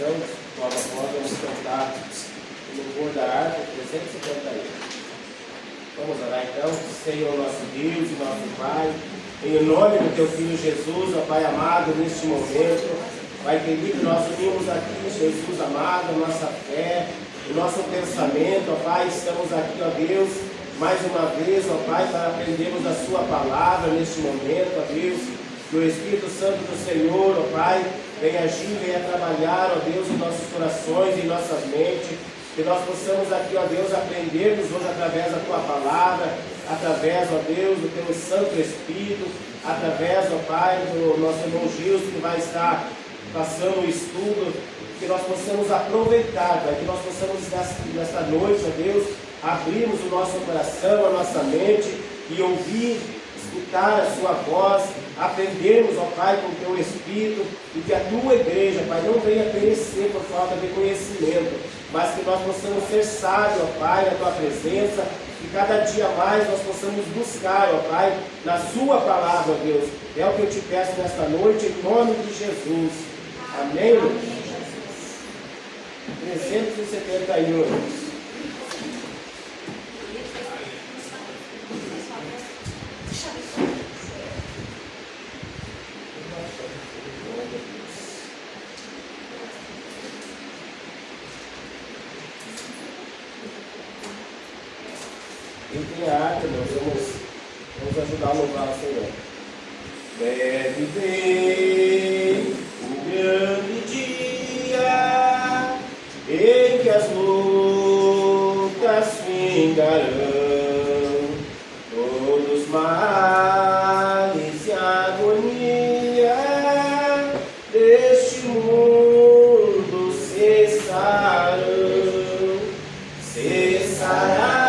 cantamos, logo após vamos cantar o louvor da harpa 351. Vamos orar então. Senhor nosso Deus e nosso Pai, em nome do Teu Filho Jesus, ó Pai amado, neste momento, Pai querido, nós unimos aqui, Jesus amado, a nossa fé, o nosso pensamento, ó Pai, estamos aqui, ó Deus, mais uma vez, ó Pai, para aprendermos a Sua palavra neste momento, ó Deus, que o Espírito Santo do Senhor, ó Pai, venha agir, venha trabalhar, ó Deus, em nossos corações, em nossas mentes, que nós possamos aqui, ó Deus, aprendermos hoje através da Tua palavra, através, ó Deus, do Teu Santo Espírito, através, ó Pai, do nosso irmão Gils, que vai estar passando o estudo, que nós possamos aproveitar, Pai, que nós possamos nesta noite, ó Deus, abrirmos o nosso coração, a nossa mente e ouvir, escutar a Sua voz, aprendermos, ó Pai, com o Teu Espírito e que a Tua igreja, Pai, não venha perecer por falta de conhecimento, mas que nós possamos ser sábios, ó Pai, na Tua presença e cada dia mais nós possamos buscar, ó Pai, na Sua palavra, ó Deus. É o que eu te peço nesta noite, em nome de Jesus. Amém? 371. Quem tem a arte, nós vamos ajudar a louvar o Senhor. Deve vir o grande dia em que as lutas findarão, todos os males e agonia deste mundo cessarão, cessará.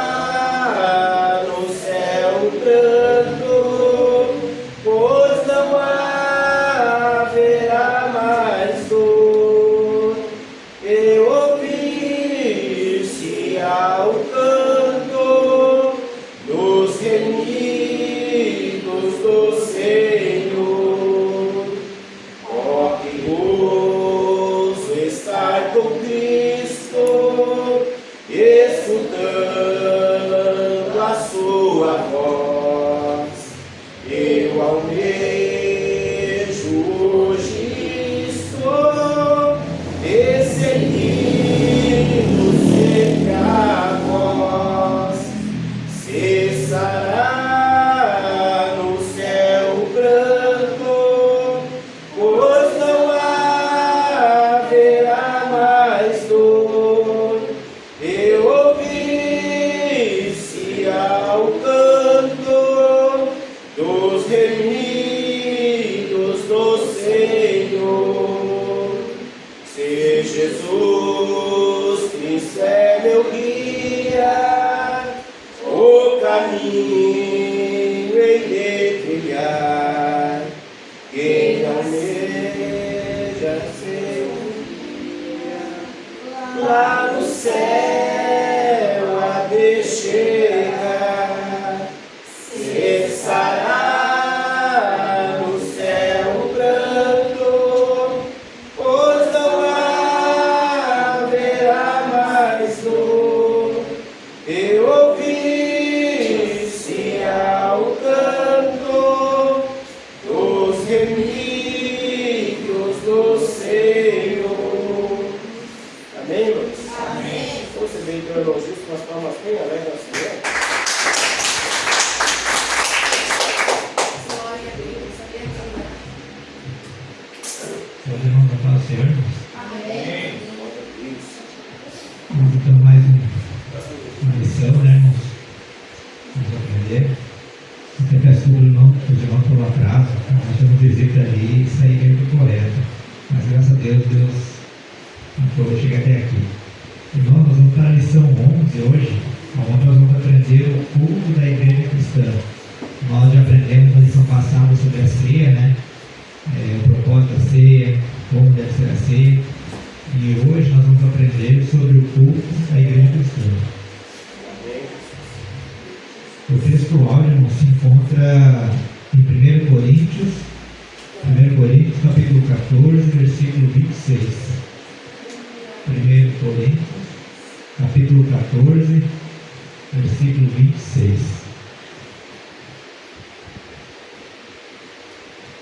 O texto áudio se encontra em 1 Coríntios, capítulo 14, versículo 26. Coríntios, capítulo 14, versículo 26.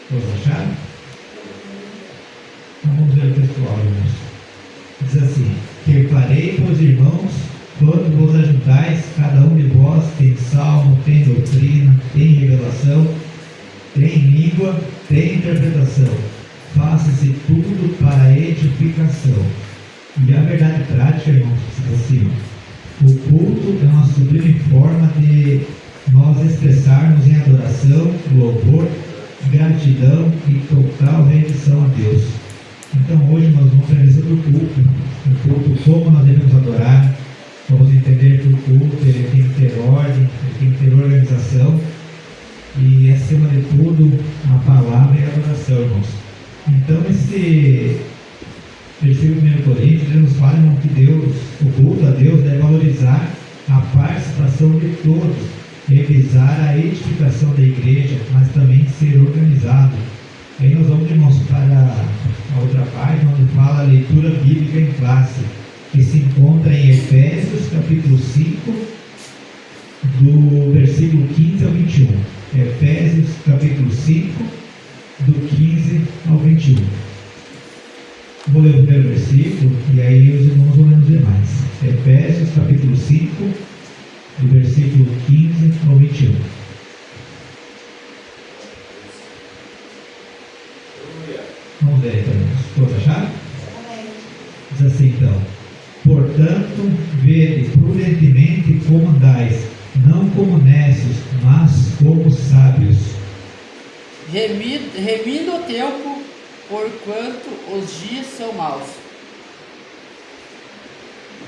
Todos acharam? Vamos ver o textual, irmãos. Diz assim: reparei, pois, irmãos, quando vos ajuntais, cada um de vós tem salmo, tem doutrina, tem revelação, tem língua, tem interpretação. Faça-se tudo para a edificação. E a verdade prática, irmãos, diz assim: o culto é uma sublime forma de nós expressarmos em adoração, louvor, gratidão e total rendição a Deus. Então hoje nós vamos aprender sobre o culto, como nós devemos adorar. Vamos entender que o culto ele tem que ter ordem, ele tem que ter organização e, acima de tudo, a palavra e a adoração, irmãos. Então esse versículo 1 Coríntios nos fala, irmão, que Deus, o culto a Deus deve valorizar a participação de todos, revisar a edificação da igreja, mas também ser organizado. Aí nós vamos, irmãos, para a outra página, onde fala a leitura bíblica em classe, que se encontra em Efésios, capítulo 5, do versículo 15 ao 21. Efésios, capítulo 5, do 15 ao 21. Vou ler o primeiro versículo, e aí os irmãos vão ler os demais. Efésios, capítulo 5, do versículo 15 ao 21. Vamos ver então, irmãos. Todos acharam? Diz assim então: portanto, vede prudentemente como andais, não como necios, mas como sábios. Remindo o tempo, porquanto os dias são maus.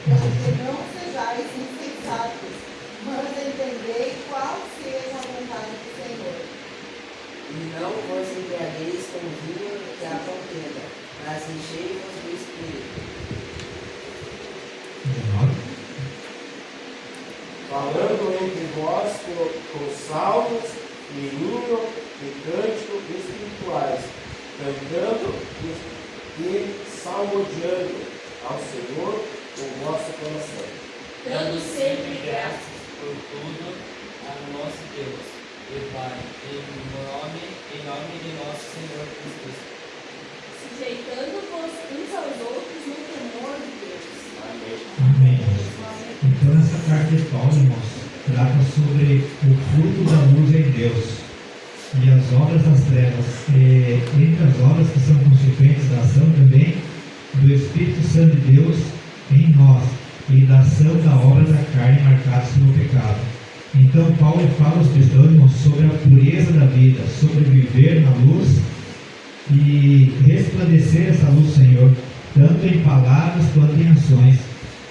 Não sejais insensatos, mas entendei qual seja a vontade do Senhor. E não vos embriagueis com vinho que há contenda, mas enchei-vos do Espírito. 19. Falando entre vós com salmos e hino e cânticos espirituais, cantando e salmodiando ao Senhor o vosso coração. Dando sempre graças por tudo ao nosso Deus e Pai, em nome de nosso Senhor Jesus. Sujeitando-vos uns aos outros no temor de Deus. Amém. Então essa carta de Paulo, irmãos, trata sobre o fruto da luz em Deus e as obras das trevas, entre as obras que são consequentes da ação também do Espírito Santo de Deus em nós e da ação da obra da carne marcados pelo pecado. Então Paulo fala aos cristãos, irmãos, sobre a pureza da vida, sobre viver na luz e resplandecer essa luz do Senhor, tanto em palavras quanto em ações,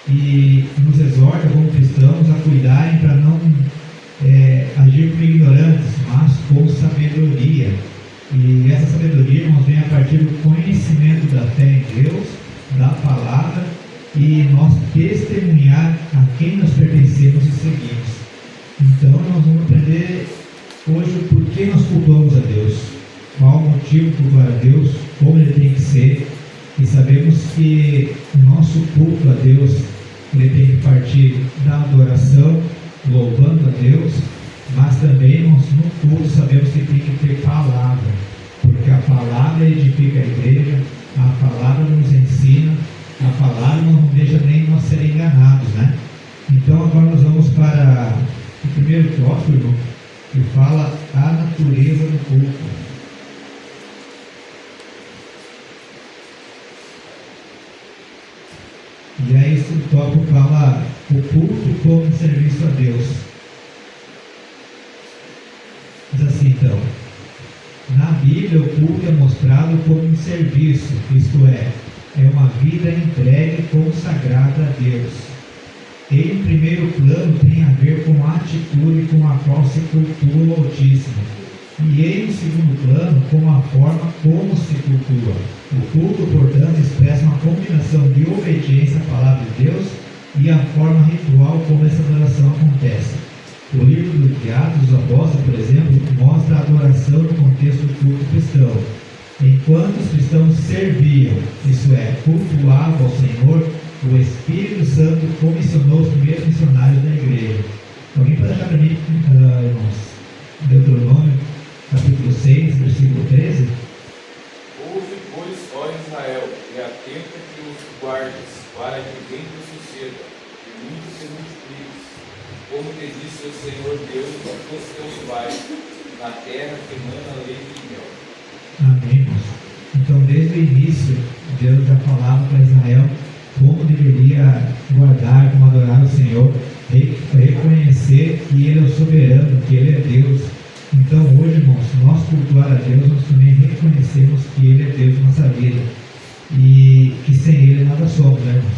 e nos exorta como cristãos a cuidarem para não agir como ignorantes, mas com sabedoria. E essa sabedoria, irmãos, vem a partir do conhecimento da fé em Deus, da palavra, e nós testemunhar a quem nós pertencemos e seguimos. Então nós vamos aprender hoje o porquê nós cultuamos a Deus, qual o motivo de cultuar a Deus, como ele tem que ser, e sabemos que o nosso culto a Deus ele tem que partir da adoração, louvando a Deus, mas também no culto sabemos que tem que ter palavra, porque a palavra edifica a igreja, a palavra nos ensina, a palavra não deixa nem nós ser enganados, né? Então agora nós vamos para o primeiro tópico, que fala a natureza do culto. E aí esse tópico fala o culto como serviço a Deus. Diz assim então: na Bíblia o culto é mostrado como um serviço, isto é uma vida entregue e consagrada a Deus. Ele, em primeiro plano, tem a ver com a atitude com a qual se cultua o Altíssimo. E ele, em segundo plano, com a forma como se cultua. O culto, portanto, expressa uma combinação de obediência à palavra de Deus e a forma ritual como essa adoração acontece. O livro dos Atos dos Apóstolos, por exemplo, mostra a adoração no contexto do culto cristão. Enquanto os cristãos serviam, isso é, cultuavam ao Senhor, o Espírito Santo comissionou os primeiros missionários da igreja. Alguém pode achar para mim, irmãos, Deuteronômio, capítulo 6, versículo 13? Ouve, pois, ó Israel, e atenta que os guardes, para que venha o sossego, e muito te multipliques, como te disse o Senhor Deus dos teus pais, na terra que mana leite e mel. Amém, irmãos. Então, desde o início, Deus já falava para Israel como deveria guardar, como adorar o Senhor, reconhecer que Ele é o soberano, que Ele é Deus. Então, hoje, irmãos, nós cultuar a Deus, nós também reconhecemos que Ele é Deus na nossa vida e que sem Ele nada somos, né, irmãos?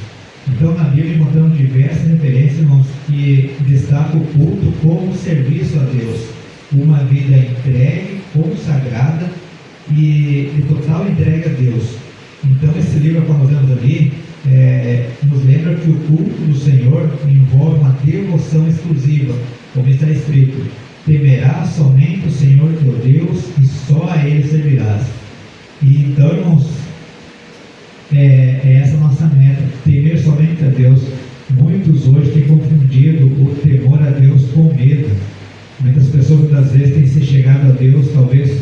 Então, na Bíblia encontramos diversas referências, irmãos, que destacam o culto como serviço a Deus, uma vida entregue, consagrada e de total entrega a Deus. Então, esse livro que nós vemos ali nos lembra que o culto do Senhor envolve uma devoção exclusiva, como está escrito: temerás somente o Senhor teu Deus e só a Ele servirás. E então, irmãos, é essa a nossa meta, temer somente a Deus. Muitos hoje têm confundido o temor a Deus com medo. Muitas pessoas muitas vezes têm se chegado a Deus talvez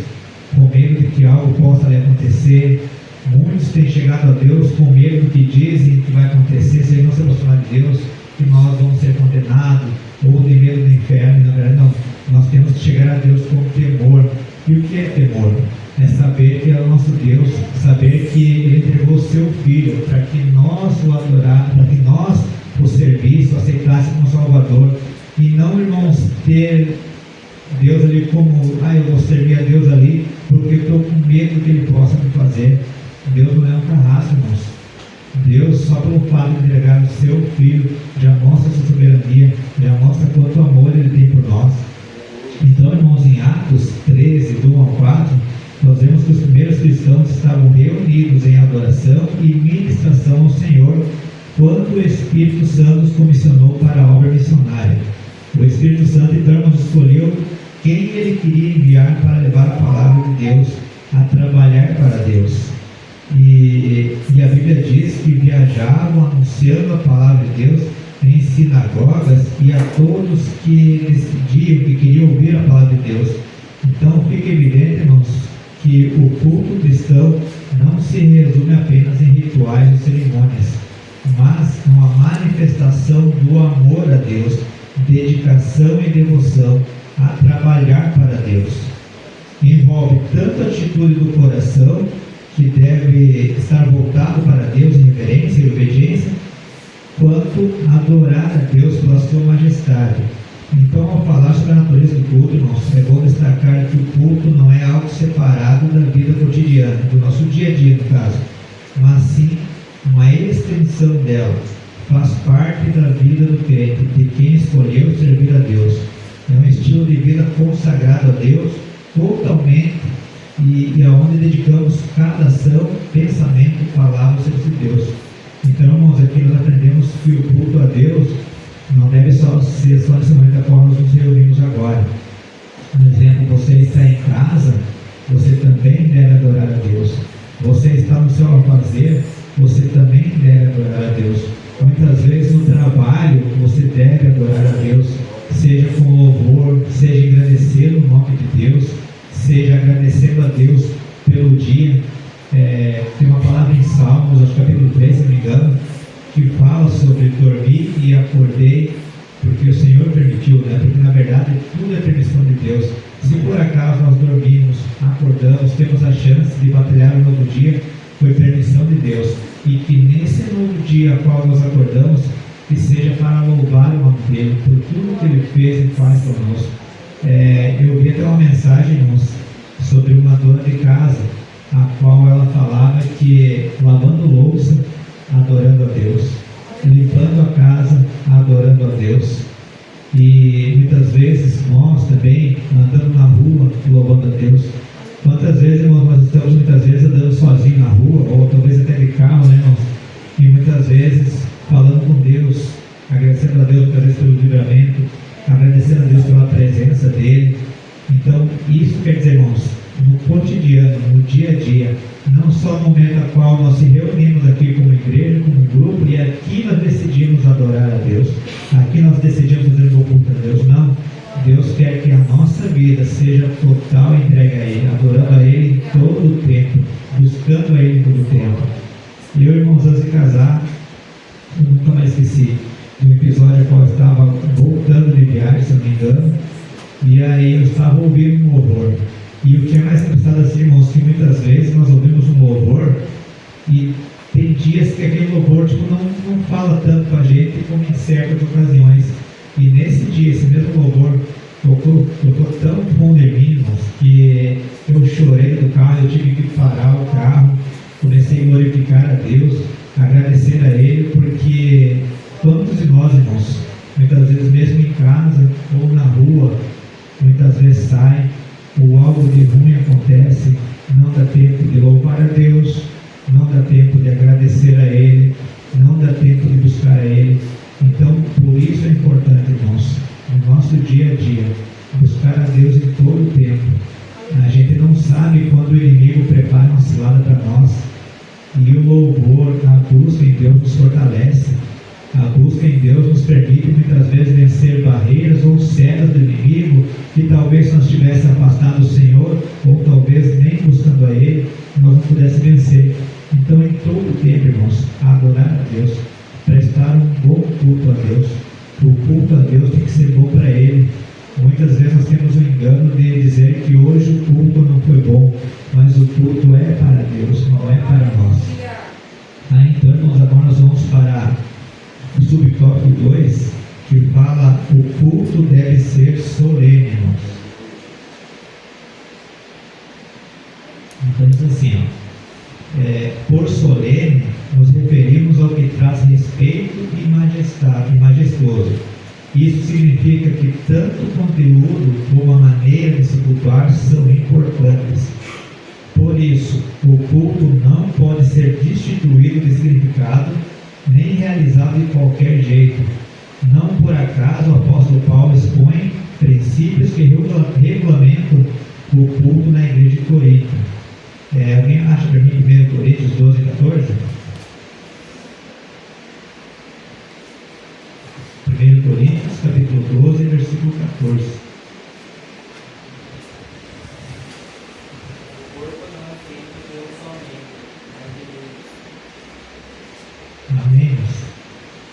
com medo de que algo possa lhe acontecer. Muitos têm chegado a Deus com medo do que dizem que vai acontecer se ele não se aproximar de Deus, que nós vamos ser condenados, ou de medo do inferno. Na verdade, não. Nós temos que chegar a Deus com temor. E o que é temor? É saber que é o nosso Deus, saber que Ele entregou o seu Filho para que nós o adorássemos, para que nós o serviço, aceitássemos como Salvador. E não, irmãos, ter Deus ali como, eu vou servir a Deus ali porque eu estou com medo que Ele possa me fazer. Deus não é um carrasco, irmãos. Deus, só pelo fato de entregar o seu Filho, já mostra a sua soberania, já mostra quanto amor Ele tem por nós. Então, irmãos, em Atos 13, do 1 ao 4, nós vemos que os primeiros cristãos estavam reunidos em adoração e ministração ao Senhor, quando o Espírito Santo os comissionou para a obra missionária. O Espírito Santo, então, irmãos, escolheu quem Ele queria enviar para levar a palavra de Deus, a trabalhar para Deus. E a Bíblia diz que viajavam anunciando a palavra de Deus em sinagogas e a todos que decidiam, que queriam ouvir a palavra de Deus. Então fica evidente, irmãos, que o culto cristão não se resume apenas em rituais ou cerimônias, mas uma manifestação do amor a Deus, dedicação e devoção a trabalhar para Deus. Envolve tanto a atitude do coração, que deve estar voltado para Deus em reverência e obediência, quanto adorar a Deus pela sua majestade. Então, ao falar sobre a natureza do culto, irmãos, é bom destacar que o culto não é algo separado da vida cotidiana, do nosso dia a dia, no caso, mas sim uma extensão dela. Faz parte da vida do crente, de quem escolheu servir a Deus. É um estilo de vida consagrado a Deus totalmente, e aonde dedicamos cada ação, pensamento, palavra ao serviço de Deus. Então, irmãos, aqui nós aprendemos que o culto a Deus não deve só ser só nesse momento da qual nós nos reunimos agora. Por exemplo, você está em casa, você também deve adorar a Deus. Você está no seu alfazer, você também deve adorar a Deus. Muitas vezes no trabalho, você deve adorar a Deus, seja com louvor, seja agradecendo o nome de Deus, seja agradecendo a Deus pelo dia. Tem uma palavra em Salmos, acho que capítulo 3, se não me engano, que fala sobre dormir e acordei porque o Senhor permitiu, né? Porque na verdade tudo é permissão de Deus. Se por acaso nós dormimos, acordamos, temos a chance de batalhar um novo dia, foi permissão de Deus. E que nesse novo dia a qual nós acordamos, que seja para louvar o nome dele, por tudo que ele fez e faz conosco. Eu vi até uma mensagem, irmãos, sobre uma dona de casa, a qual ela falava que lavando louça, adorando a Deus, limpando a casa, adorando a Deus. E muitas vezes nós também andando na rua, louvando a Deus. Quantas vezes, irmãos, nós estamos muitas vezes andando sozinhos na rua, ou talvez até de carro, né, irmãos? E muitas vezes falando com Deus, agradecendo a Deus muitas vezes pelo livramento, agradecendo a Deus pela presença dele. Então, isso quer dizer, irmãos, no cotidiano, no dia a dia, não só no momento no qual nós se reunimos aqui como igreja, como grupo, e aqui nós decidimos adorar a Deus, aqui nós decidimos fazer o culto a Deus, não. Deus quer que a nossa vida seja total entregue a Ele, adorando a Ele em todo o tempo, buscando a Ele em todo o tempo. Eu, irmãos, antes de casar, eu nunca mais esqueci de um episódio qual eu estava voltando de viagem, se eu não me engano, e aí eu estava ouvindo um louvor. E o que é mais engraçado assim, irmãos, que muitas vezes nós ouvimos um louvor e tem dias que aquele louvor não fala tanto com a gente como em certas ocasiões. E nesse dia, esse mesmo louvor tocou tão fundo em mim, irmãos, que eu chorei do carro, eu tive que parar o carro, comecei a glorificar a Deus, agradecer a Ele, porque quantos de nós, irmãos, muitas vezes mesmo em casa ou na rua, muitas vezes sai, ou algo de ruim acontece, não dá tempo de louvar a Deus, não dá tempo de agradecer a Ele, não dá tempo de buscar a Ele. Então, por isso é importante, irmãos, no nosso dia a dia, buscar a Deus em todo o tempo. A gente não sabe quando o inimigo prepara uma cilada para nós, e o louvor, a busca em Deus nos fortalece. A busca em Deus nos permite muitas vezes vencer barreiras ou setas do inimigo que talvez nós estivéssemos afastados do Senhor, ou talvez nem buscando a Ele, nós não pudéssemos vencer. Então, em todo tempo, irmãos, adorar a Deus, prestar um bom culto a Deus. O culto a Deus tem que ser bom para Ele. Muitas vezes nós temos o engano de dizer que hoje o culto não foi bom, mas o culto é para Deus, não é para nós. Então, irmãos, agora nós vamos para o subtópico 2, que fala: o culto deve ser solene, irmãos. Então diz assim, por solene nos referimos ao que traz respeito e majestoso. Isso significa que tanto o conteúdo como a maneira de se cultuar são importantes. Por isso, o culto não pode ser destituído de significado nem realizado de qualquer jeito. Não por acaso o apóstolo Paulo expõe princípios que regulamentam o culto na igreja de Corinto. Alguém acha para mim 1 Coríntios 12, 14? 1 Coríntios, capítulo 12, versículo 14. O corpo não é feito de um só membro, mas de muitos. Amém?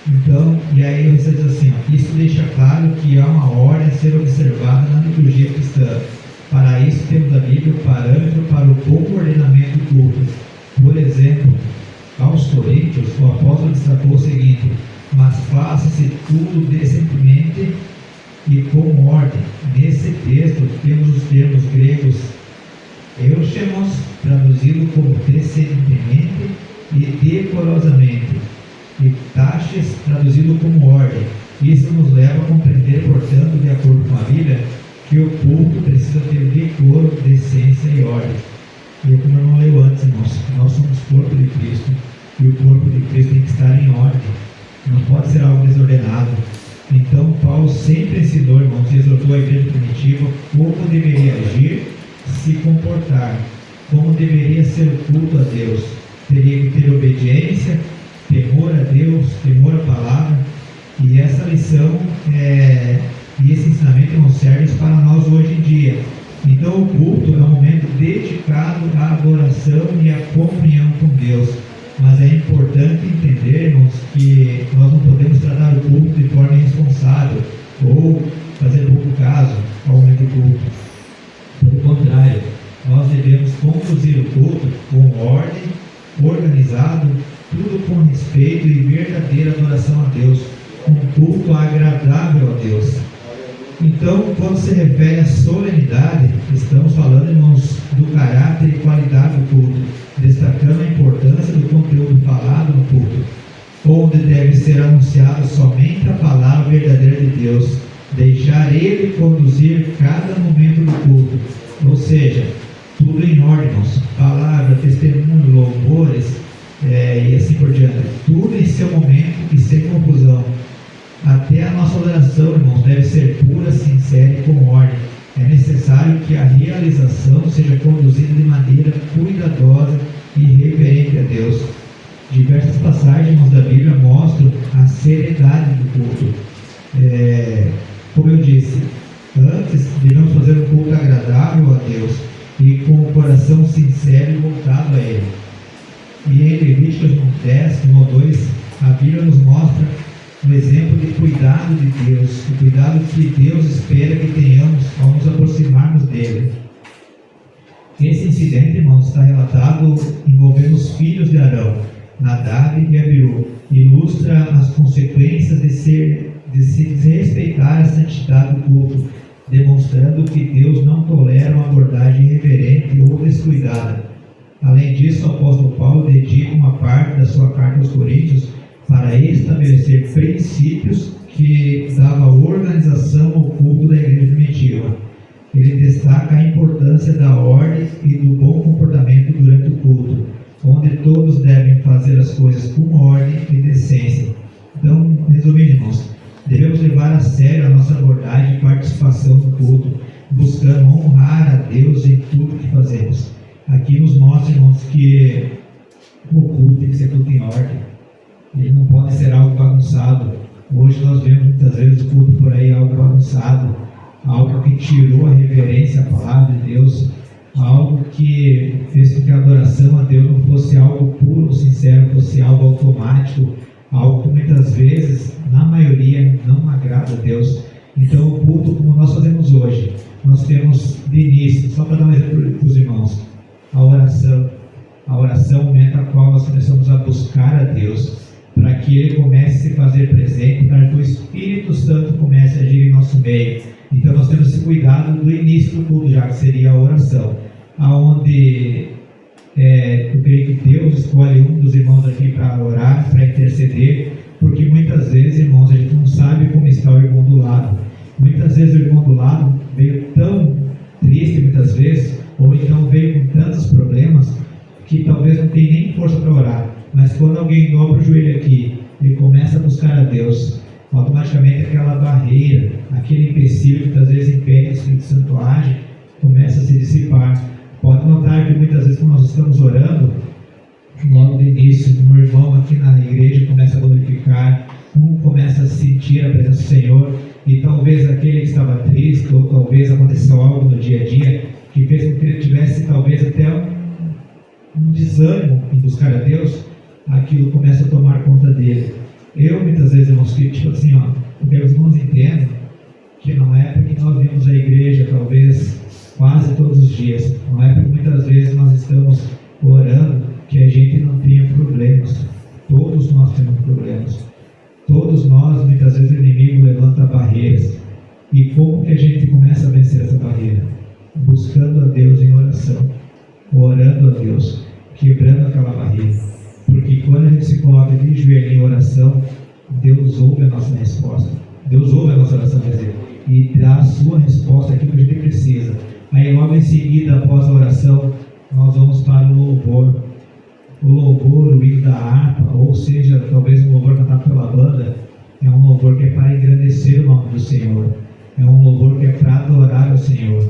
Então, e aí você diz assim, isso deixa claro que há uma ordem a ser observada na liturgia cristã. Para isso temos a Bíblia o parâmetro para o bom ordenamento do culto. Por exemplo, aos Coríntios, o apóstolo destacou o seguinte: mas faça-se tudo decentemente e com ordem. Nesse texto temos os termos gregos euchemos, traduzido como decentemente e decorosamente, e taxes, traduzido como ordem. Isso nos leva a compreender, portanto, de acordo com a Bíblia, que o culto precisa ter decoro, decência e ordem. E como eu não leio antes, irmãos, nós somos corpo de Cristo, e o corpo de Cristo tem que estar em ordem, não pode ser algo desordenado. Então, Paulo sempre ensinou, irmãos, e exortou a igreja primitiva como deveria agir, se comportar, como deveria ser o culto a Deus. Teria que ter obediência, temor a Deus, temor à palavra, e essa lição e esse ensinamento não serve para nós hoje em dia. Então, o culto é um momento dedicado à adoração e à comunhão com Deus. Mas é importante entendermos que nós não podemos tratar o culto de forma irresponsável ou fazer pouco caso ao momento do culto. Pelo contrário, nós devemos conduzir o culto com ordem, organizado, tudo com respeito e verdadeira adoração a Deus, um culto agradável a Deus. Então, quando se refere à solenidade, estamos falando, irmãos, do caráter e qualidade do culto, destacando a importância do conteúdo falado no culto, onde deve ser anunciado somente a palavra verdadeira de Deus, deixar Ele conduzir cada momento do culto, ou seja, tudo em ordem, irmãos, palavra, testemunho, louvores, e assim por diante, tudo em seu momento e sem confusão. Até a nossa oração, irmãos, deve ser pura, sincera e com ordem. É necessário que a realização seja conduzida cuidadosa e reverente a Deus. Diversas passagens da Bíblia mostram a seriedade do culto. Como eu disse, antes devemos fazer um culto agradável a Deus e com o coração sincero e voltado a Ele. E em Levíticos 10, 1 ao 2, a Bíblia nos mostra um exemplo de cuidado de Deus, o cuidado que Deus espera que tenhamos ao nos aproximarmos dele. Esse incidente, irmãos, está relatado envolvendo os filhos de Arão, Nadab e Abiú, ilustra as consequências de se desrespeitar a santidade do culto, demonstrando que Deus não tolera uma abordagem irreverente ou descuidada. Além disso, o apóstolo Paulo dedica uma parte da sua carta aos Coríntios para estabelecer princípios que davam organização ao culto da igreja primitiva. Ele destaca a importância da ordem e do bom comportamento durante o culto, onde todos devem fazer as coisas com ordem e decência. Então, resumindo, irmãos, devemos levar a sério a nossa abordagem e participação no culto, buscando honrar a Deus em tudo que fazemos. Aqui nos mostra, irmãos, que o culto tem que ser tudo em ordem. Ele não pode ser algo bagunçado. Hoje nós vemos muitas vezes o culto por aí algo bagunçado, algo que tirou a reverência à palavra de Deus, algo que fez com que a adoração a Deus não fosse algo puro, sincero, fosse algo automático, algo que muitas vezes, na maioria, não agrada a Deus. Então o culto, como nós fazemos hoje, nós temos de início, só para dar um exemplo para os irmãos, a oração. A oração é o momento a qual nós começamos a buscar a Deus, para que Ele comece a se fazer presente, para que o Espírito Santo comece a agir em nosso meio. Então nós temos esse cuidado do início do culto, já que seria a oração, aonde eu creio que Deus escolhe um dos irmãos aqui para orar, para interceder, porque muitas vezes, irmãos, a gente não sabe como está o irmão do lado. Muitas vezes o irmão do lado veio tão triste, muitas vezes, ou então veio com tantos problemas, que talvez não tenha nem força para orar. Mas quando alguém dobra o joelho aqui e começa a buscar a Deus, automaticamente aquela barreira, aquele empecilho que muitas vezes impede que o Espírito Santo age, começa a se dissipar. Pode notar que muitas vezes quando nós estamos orando, logo no início, um irmão aqui na igreja começa a glorificar, começa a sentir a presença do Senhor, e talvez aquele que estava triste, ou talvez aconteceu algo no dia a dia, que fez com que ele tivesse talvez até um desânimo em buscar a Deus, aquilo começa a tomar conta dele. Eu muitas vezes, irmãos, que tipo assim, porque os irmãos entendem que não é porque nós vemos a igreja talvez quase todos os dias, não é porque muitas vezes nós estamos orando que a gente não tenha problemas. Todos nós temos problemas. Todos nós, muitas vezes o inimigo levanta barreiras. E como que a gente começa a vencer essa barreira? Buscando a Deus em oração, orando a Deus, quebrando aquela barreira. Porque quando a gente se coloca de joelho em oração, Deus ouve a nossa resposta. Deus ouve a nossa oração, quer dizer, e dá a sua resposta aquilo que a gente precisa. Aí logo em seguida, após a oração, nós vamos para o louvor. O louvor, o hino da harpa, ou seja, talvez um louvor cantado pela banda, é um louvor que é para engrandecer o nome do Senhor. É um louvor que é para adorar o Senhor.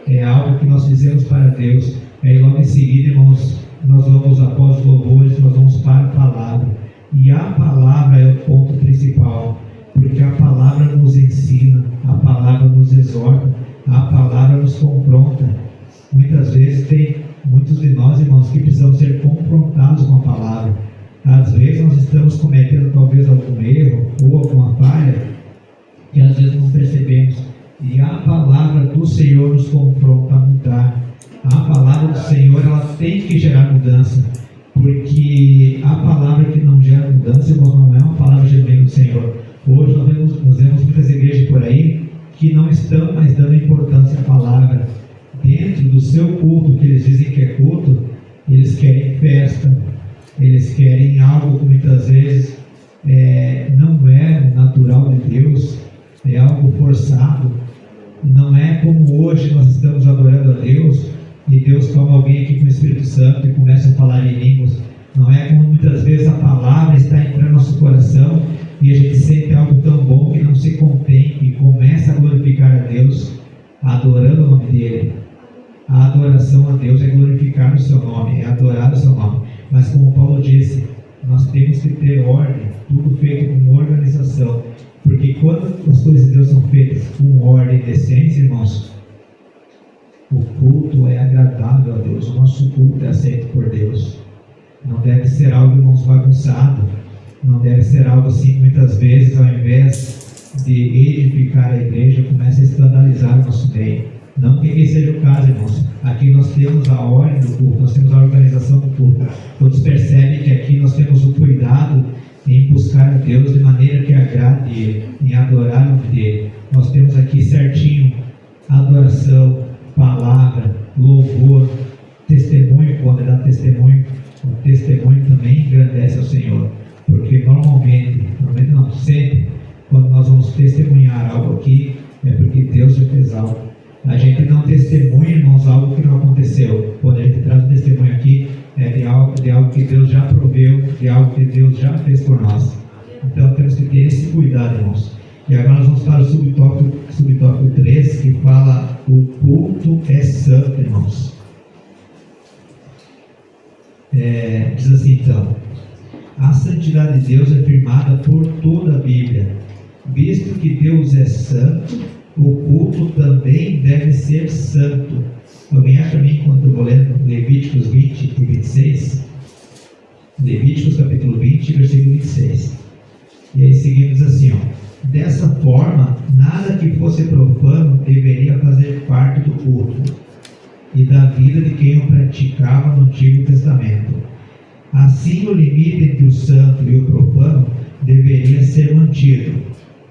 É algo que nós fizemos para Deus. Aí logo em seguida, irmãos, nós vamos, após os louvores, nós vamos para a palavra. E a palavra é o ponto principal, porque a palavra nos ensina, a palavra nos exorta, a palavra nos confronta. Muitas vezes tem muitos de nós, irmãos, que precisamos ser confrontados com a palavra. Às vezes nós estamos cometendo talvez algum erro ou alguma falha que às vezes não percebemos. E a palavra do Senhor nos confronta a mudar. A palavra do Senhor, ela tem que gerar mudança, porque a palavra que não gera mudança, irmãos, não é uma palavra genuína do Senhor. Hoje nós vemos muitas igrejas por aí que não estão mais dando importância à palavra. Dentro do seu culto, que eles dizem que é culto, eles querem festa, eles querem algo que muitas vezes não é natural de Deus, é algo forçado. Não é como hoje nós estamos adorando a Deus e Deus toma alguém aqui com o Espírito Santo e começa a falar em línguas. Não é como muitas vezes a palavra está entrando no nosso coração e a gente sente algo tão bom que não se contém e começa a glorificar a Deus, adorando o nome dele. A adoração a Deus é glorificar o seu nome, é adorar o seu nome. Mas como Paulo disse, nós temos que ter ordem, tudo feito com organização. Porque quando as coisas de Deus são feitas com ordem e decência, irmãos, o culto é agradável a Deus, o nosso culto é aceito por Deus. Não deve ser algo, irmãos, bagunçado. Não deve ser algo assim, muitas vezes, ao invés de edificar a igreja, começa a escandalizar o nosso meio. Não que esse seja o caso, irmãos. Aqui nós temos a ordem do culto, nós temos a organização do culto. Todos percebem que aqui nós temos o cuidado em buscar a Deus de maneira que agrade Ele, em adorar o nome dEle. Nós temos aqui certinho adoração, palavra, louvor, testemunho. Quando dá testemunho, o testemunho também engrandece ao Senhor. Porque normalmente não, sempre, quando nós vamos testemunhar algo aqui, é porque Deus já fez algo. A gente não testemunha, irmãos, algo que não aconteceu. Quando a gente traz um testemunho aqui, é de algo que Deus já proveu, de algo que Deus já fez por nós. Então temos que ter esse cuidado, irmãos. E agora nós vamos para o subtópico 3, que fala: o culto é santo, irmãos. Diz assim então: a santidade de Deus é firmada por toda a Bíblia. Visto que Deus é santo, o culto também deve ser santo. Alguém acha para mim enquanto eu vou lendo Levíticos 20 e 26? Levíticos capítulo 20, versículo 26. E aí seguimos assim, dessa forma, nada que fosse profano deveria fazer parte do culto e da vida de quem o praticava no Antigo Testamento. Assim, o limite entre o santo e o profano deveria ser mantido.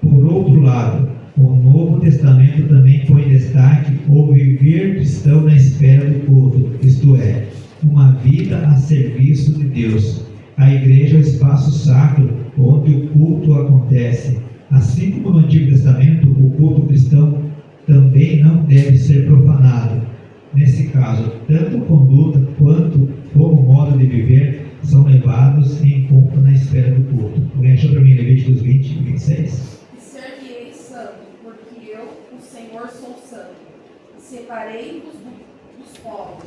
Por outro lado, o Novo Testamento também põe em destaque o viver cristão na esfera do culto, isto é, uma vida a serviço de Deus. A igreja é o espaço sacro onde o culto acontece. Assim como no Antigo Testamento, o culto cristão também não deve ser profanado. Nesse caso, tanto conduta quanto como modo de viver são levados em conta na esfera do culto. Alguém achou para mim Levíticos 20 e 26? Ser-lhe-ei santo, porque eu, o Senhor, sou santo. Separei-vos dos povos,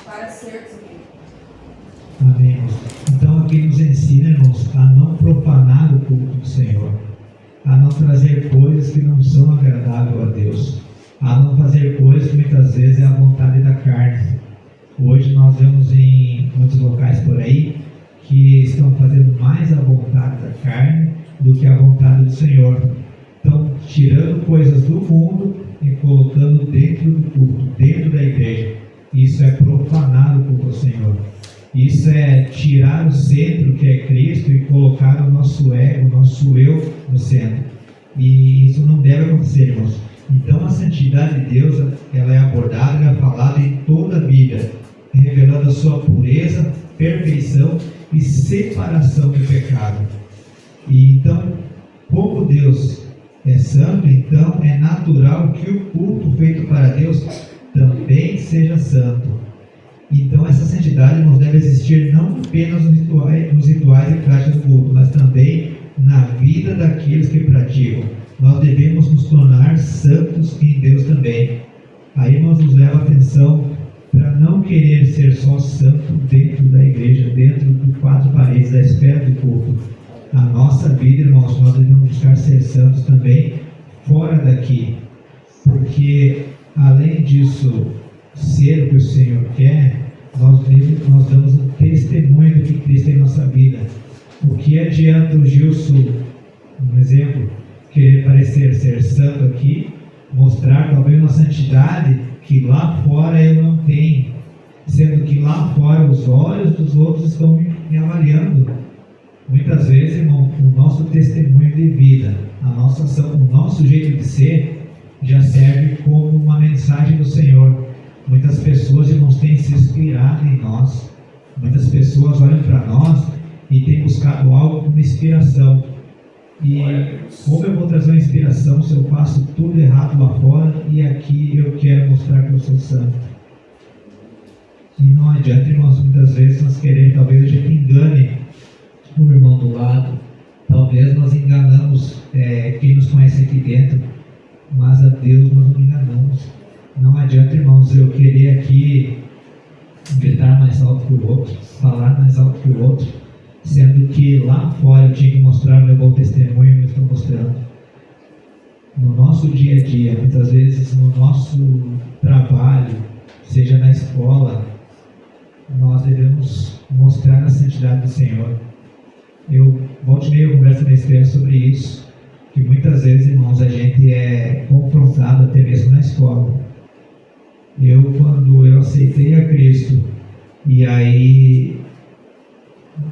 para seres meu. Amém, irmãos. Então aqui nos ensina, irmãos, a não profanar o culto do Senhor, a não trazer coisas que não são agradáveis a Deus, a não fazer coisas que muitas vezes é a vontade da carne. Hoje nós vemos em muitos locais por aí que estão fazendo mais a vontade da carne do que a vontade do Senhor. Estão tirando coisas do mundo e colocando dentro do culto, dentro da igreja. Isso é profanar o culto ao Senhor. Isso é tirar o centro, que é Cristo, e colocar o nosso ego, o nosso eu no centro. E isso não deve acontecer, irmãos. Então a santidade de Deus, ela é abordada, ela é falada em toda a Bíblia, revelando a sua pureza, perfeição e separação do pecado. E então, como Deus é santo, então é natural que o culto feito para Deus também seja santo. Então essa santidade não deve existir não apenas nos rituais e práticas do culto, mas também na vida daqueles que praticam. Nós devemos nos tornar santos em Deus também. Aí nos leva a atenção para não querer ser só santo dentro da igreja, dentro dos quatro paredes da esfera do culto. A nossa vida, irmãos, nós devemos buscar ser santos também fora daqui, porque além disso ser o que o Senhor quer, nós damos um testemunho do que Cristo tem em nossa vida. O que adianta o Gilson, um exemplo, querer parecer ser santo aqui, mostrar talvez uma santidade que lá fora eu não tenho, sendo que lá fora os olhos dos outros estão me avaliando. Muitas vezes, irmão, o nosso testemunho de vida, a nossa ação, o nosso jeito de ser, já serve como uma mensagem do Senhor. Muitas pessoas, irmãos, têm se inspirado em nós. Muitas pessoas olham para nós e têm buscado algo como inspiração. E como eu vou trazer uma inspiração se eu faço tudo errado lá fora e aqui eu quero mostrar que eu sou santo? E não adianta, irmãos, muitas vezes nós queremos, talvez a gente engane o irmão do lado, talvez nós enganamos quem nos conhece aqui dentro, mas a Deus nós não enganamos. Não adianta, irmãos, eu querer aqui gritar mais alto que o outro, falar mais alto que o outro, sendo que lá fora eu tinha que mostrar o meu bom testemunho e eu estou mostrando. No nosso dia a dia, muitas vezes no nosso trabalho, seja na escola, nós devemos mostrar a santidade do Senhor. Eu volto e meia conversa na escola sobre isso, que muitas vezes, irmãos, a gente é confrontado até mesmo na escola. Quando eu aceitei a Cristo, e aí,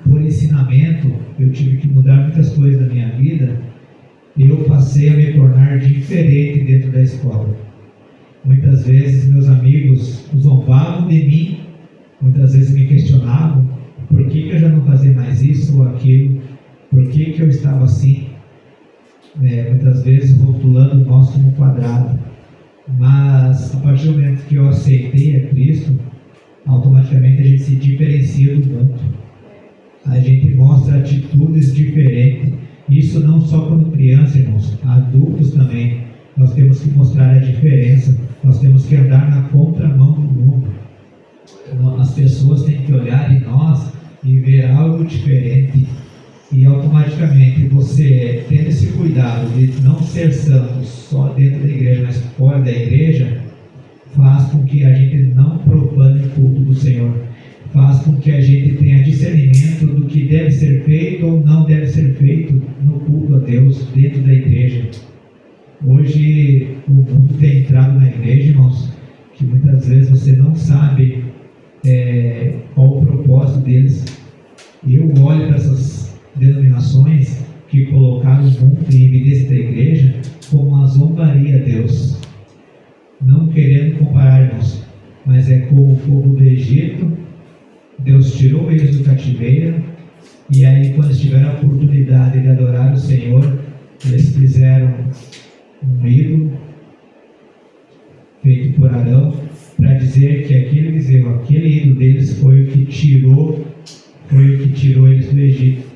por ensinamento, eu tive que mudar muitas coisas da minha vida, eu passei a me tornar diferente dentro da escola. Muitas vezes meus amigos zombavam de mim, muitas vezes me questionavam por que eu já não fazia mais isso ou aquilo, por que eu estava assim, muitas vezes rotulando nós como quadrado. Mas a partir do momento que eu aceitei a Cristo, automaticamente a gente se diferencia do mundo. A gente mostra atitudes diferentes. Isso não só quando criança, irmãos, adultos também. Nós temos que mostrar a diferença. Nós temos que andar na contramão do mundo. As pessoas têm que olhar em nós e ver algo diferente. E automaticamente você, tendo esse cuidado de não ser santo só dentro da igreja, mas fora da igreja, faz com que a gente não profane o culto do Senhor. Faz com que a gente tenha discernimento do que deve ser feito ou não deve ser feito no culto a Deus dentro da igreja. Hoje o mundo tem entrado na igreja, irmãos, que muitas vezes você não sabe qual o propósito deles. Eu olho para essas denominações que colocaram o mundo em evidência da igreja como uma zombaria a Deus. Não querendo comparar, irmãos, mas é como o povo do Egito. Deus tirou eles do cativeiro, e aí quando eles tiveram a oportunidade de adorar o Senhor, eles fizeram um ídolo feito por Arão, para dizer que aquele ídolo deles foi o que tirou eles do Egito.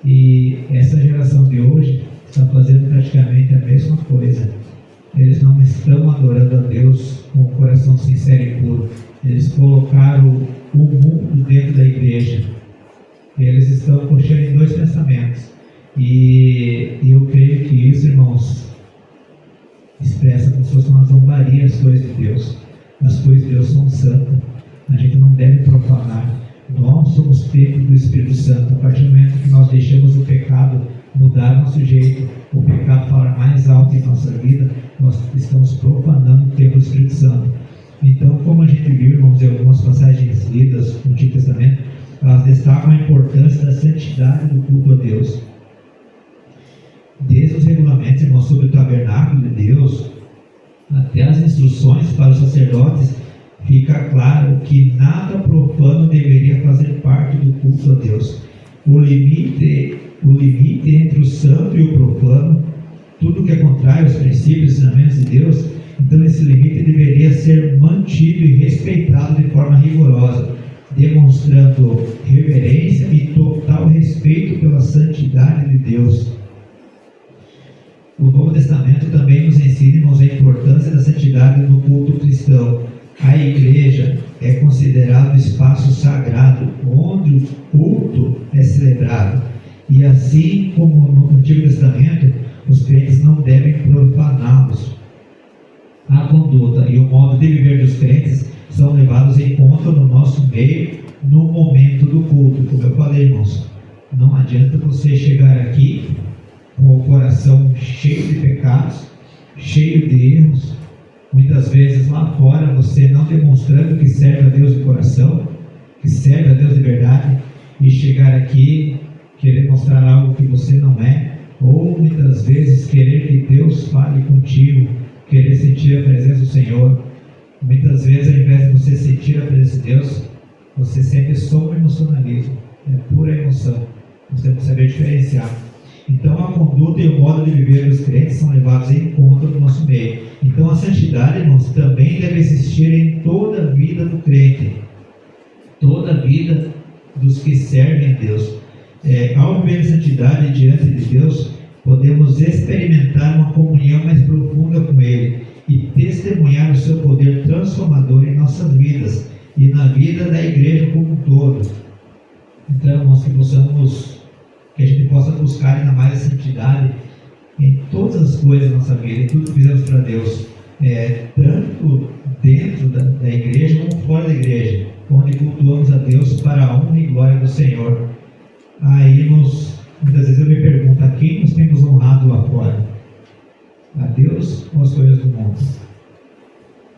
E essa geração de hoje está fazendo praticamente a mesma coisa. Eles não estão adorando a Deus com o coração sincero e puro. Eles colocaram o mundo dentro da igreja. Eles estão puxando em dois pensamentos. E eu creio que isso, irmãos, expressa como se fosse uma zombaria as coisas de Deus. As coisas de Deus são santas. A gente não deve profanar. Nós somos templo do Espírito Santo. A partir do momento que nós deixamos o pecado mudar nosso jeito, o pecado falar mais alto em nossa vida, nós estamos profanando o templo do Espírito Santo. Então, como a gente viu, irmãos, em algumas passagens lidas no Antigo Testamento, elas destacam a importância da santidade do culto a Deus. Desde os regulamentos, irmãos, sobre o tabernáculo de Deus, até as instruções para os sacerdotes, fica claro que nada profano deveria fazer parte do culto a Deus. O limite entre o santo e o profano, tudo que é contrário aos princípios e ensinamentos de Deus, então esse limite deveria ser mantido e respeitado de forma rigorosa, demonstrando reverência e total respeito pela santidade de Deus. O Novo Testamento também nos ensina, irmãos, a importância da santidade no culto cristão. A igreja é considerado espaço sagrado, onde o culto é celebrado. E assim como no Antigo Testamento, os crentes não devem profaná-los. A conduta e o modo de viver dos crentes são levados em conta no nosso meio, no momento do culto. Como eu falei, irmãos, não adianta você chegar aqui com o coração cheio de pecados, cheio de erros, muitas vezes lá fora você não demonstrando que serve a Deus de coração, que serve a Deus de verdade, e chegar aqui querer mostrar algo que você não é, ou muitas vezes querer que Deus fale contigo, querer sentir a presença do Senhor. Muitas vezes, ao invés de você sentir a presença de Deus, você sente só um emocionalismo, é pura emoção. Nós temos que saber diferenciar. Então a conduta e o modo de viver dos crentes são levados em conta no nosso meio. Então a santidade, irmãos, também deve existir em toda a vida do crente, toda a vida dos que servem a Deus. Ao viver a santidade diante de Deus, podemos experimentar uma comunhão mais profunda com Ele, e testemunhar o seu poder transformador em nossas vidas e na vida da igreja como um todo. Então, irmãos, que a gente possa buscar ainda mais a santidade em todas as coisas da nossa vida, em tudo que fizemos para Deus, tanto dentro da igreja como fora da igreja, onde cultuamos a Deus para a honra e glória do Senhor. Aí, irmãos, muitas vezes eu me pergunto, a quem nós temos honrado lá fora? A Deus ou as coisas do mundo?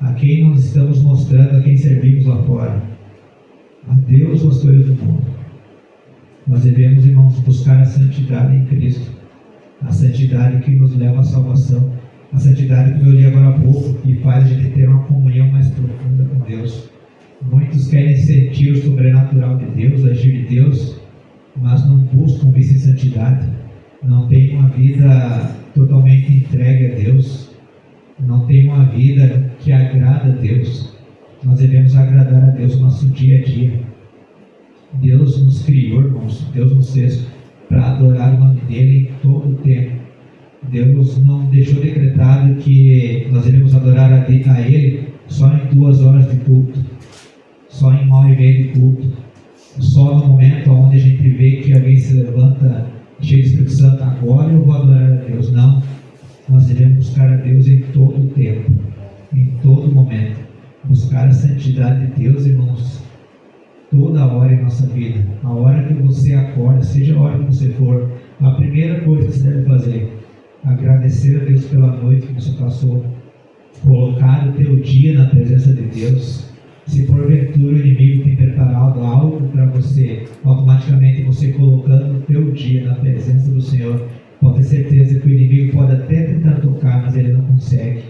A quem nós estamos mostrando, a quem servimos lá fora? A Deus ou as coisas do mundo? Nós devemos, irmãos, buscar a santidade em Cristo, a santidade que nos leva à salvação, a santidade que eu li agora há pouco, que faz a gente ter uma comunhão mais profunda com Deus. Muitos querem sentir o sobrenatural de Deus, agir de Deus, mas não buscam viver em santidade, não têm uma vida totalmente entregue a Deus, não têm uma vida que agrada a Deus. Nós devemos agradar a Deus no nosso dia a dia. Deus nos criou, irmãos, Deus nos fez para adorar o nome dEle em todo o tempo. Deus não deixou decretado que nós devemos adorar a Ele só em 2 horas de culto, só em 1h30 de culto, só no momento onde a gente vê que alguém se levanta cheio de Espírito Santo, agora eu vou adorar a Deus. Não, nós devemos buscar a Deus em todo o tempo, em todo momento, buscar a santidade de Deus, irmãos, toda hora em nossa vida. A hora que você acorda, seja a hora que você for, a primeira coisa que você deve fazer, agradecer a Deus pela noite que você passou, colocar o teu dia na presença de Deus. Se porventura o inimigo tem preparado algo para você, automaticamente você colocando o teu dia na presença do Senhor, pode ter certeza que o inimigo pode até tentar tocar, mas ele não consegue,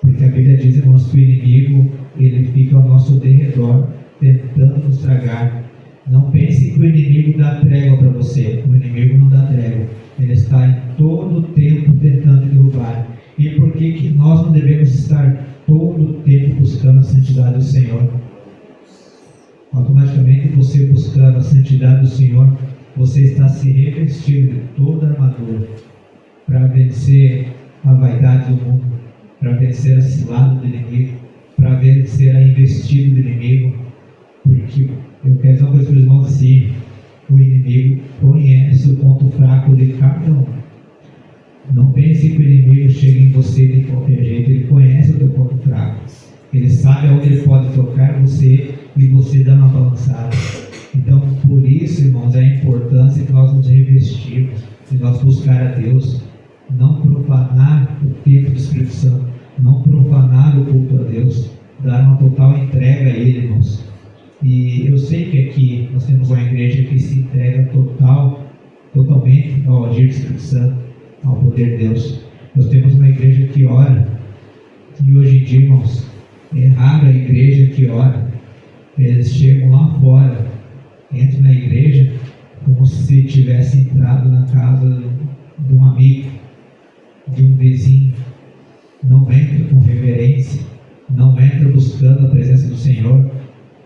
porque a Bíblia diz, irmãos, que o inimigo ele fica ao nosso derredor, tentando nos tragar. Não pense que o inimigo dá trégua para você. O inimigo não dá trégua. Ele está em todo o tempo tentando derrubar. E por que nós não devemos estar todo o tempo buscando a santidade do Senhor? Automaticamente você buscando a santidade do Senhor, você está se revestindo de toda a armadura para vencer a vaidade do mundo, para vencer a cilada do inimigo, para vencer a investida do inimigo. Porque eu quero dizer uma coisa para os irmãos assim: o inimigo conhece o ponto fraco de cada um. Não pense que o inimigo chega em você de qualquer jeito, ele conhece o teu ponto fraco. Ele sabe aonde ele pode tocar você e você dá uma balançada. Então, por isso, irmãos, é a importância que nós nos revestirmos, de nós buscar a Deus, não profanar o tempo do Espírito Santo, não profanar o culto a Deus, dar uma total entrega a Ele, irmãos. E eu sei que aqui nós temos uma igreja que se entrega totalmente ao agir do Espírito Santo, ao poder de Deus. Nós temos uma igreja que ora, e hoje em dia, irmãos, é raro a igreja que ora. Eles chegam lá fora, entram na igreja como se tivesse entrado na casa de um amigo, de um vizinho. Não entra com reverência, não entra buscando a presença do Senhor.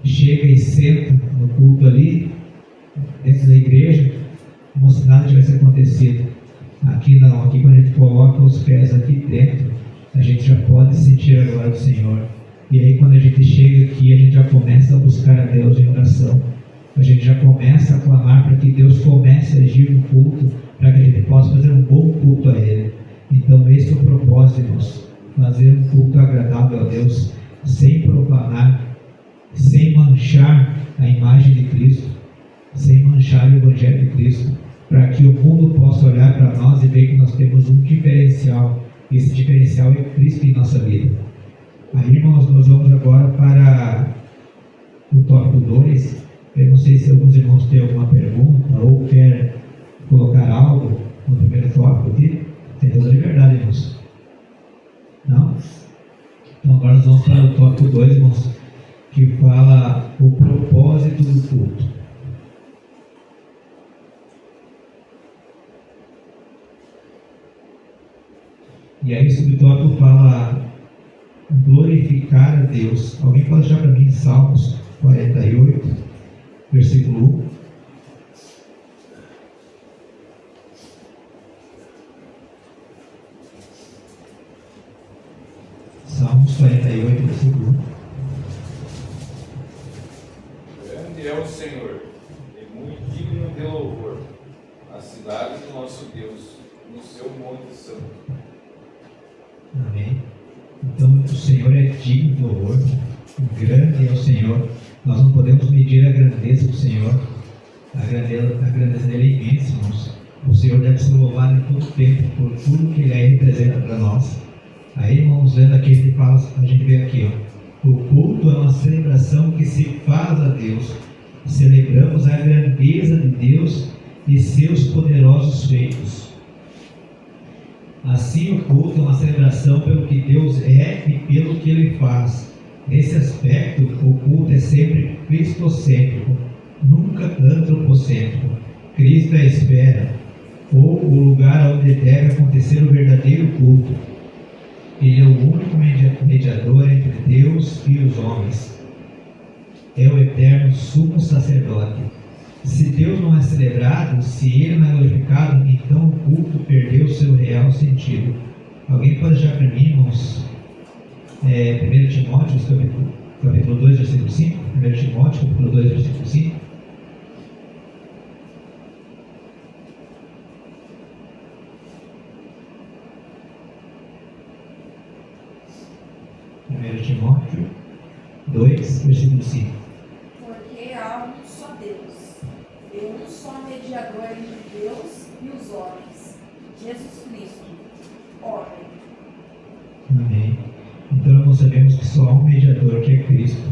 Chega e senta no culto ali, dentro da igreja, como se nada tivesse acontecido. Aqui não, aqui quando a gente coloca os pés aqui dentro, a gente já pode sentir a glória do Senhor. E aí quando a gente chega aqui, a gente já começa a buscar a Deus em oração. A gente já começa a clamar para que Deus comece a agir no culto, para que a gente possa fazer um bom culto a Ele. Então esse é o propósito, irmãos, fazer um culto agradável a Deus, sem profanar, sem manchar a imagem de Cristo, sem manchar o Evangelho de Cristo, para que o mundo possa olhar para nós e ver que nós temos um diferencial. Esse diferencial é Cristo em nossa vida. Aí, irmãos, nós vamos agora para o tópico 2. Eu não sei se alguns irmãos têm alguma pergunta ou quer colocar algo no primeiro tópico aqui. Tem toda a liberdade, irmãos. Não? Então agora nós vamos para o tópico 2, irmãos, que fala o propósito do culto. E aí o subtópico fala glorificar a Deus. Alguém pode achar para mim Salmos 48, versículo 1. é o Senhor, e muito digno de louvor, a cidade do nosso Deus, no seu monte santo. Amém. Então o Senhor é digno de louvor, grande é o Senhor. Nós não podemos medir a grandeza do Senhor. A grandeza dele é imensa, irmãos. O Senhor deve ser louvado em todo o tempo por tudo que ele representa para nós. Aí, irmãos, vendo aqui, ele fala, a gente vê aqui, ó, o culto é uma celebração que se faz a Deus. Celebramos a grandeza de Deus e seus poderosos feitos. Assim, o culto é uma celebração pelo que Deus é e pelo que ele faz. Nesse aspecto, o culto é sempre cristocêntrico, nunca antropocêntrico. Cristo é a esfera, ou o lugar onde deve acontecer o verdadeiro culto. Ele é o único mediador entre Deus e os homens. É o eterno sumo sacerdote. Se Deus não é celebrado, se Ele não é glorificado, então o culto perdeu seu real sentido. Alguém pode achar para mim, irmãos, 1 Timóteo, capítulo 2, versículo 5? 1 Timóteo, capítulo 2, versículo 5. Timóteo 2, versículo 5. Porque há um só Deus, e um só mediador entre Deus e os homens, Jesus Cristo, homem. Amém. Então nós sabemos que só há um mediador, que é Cristo.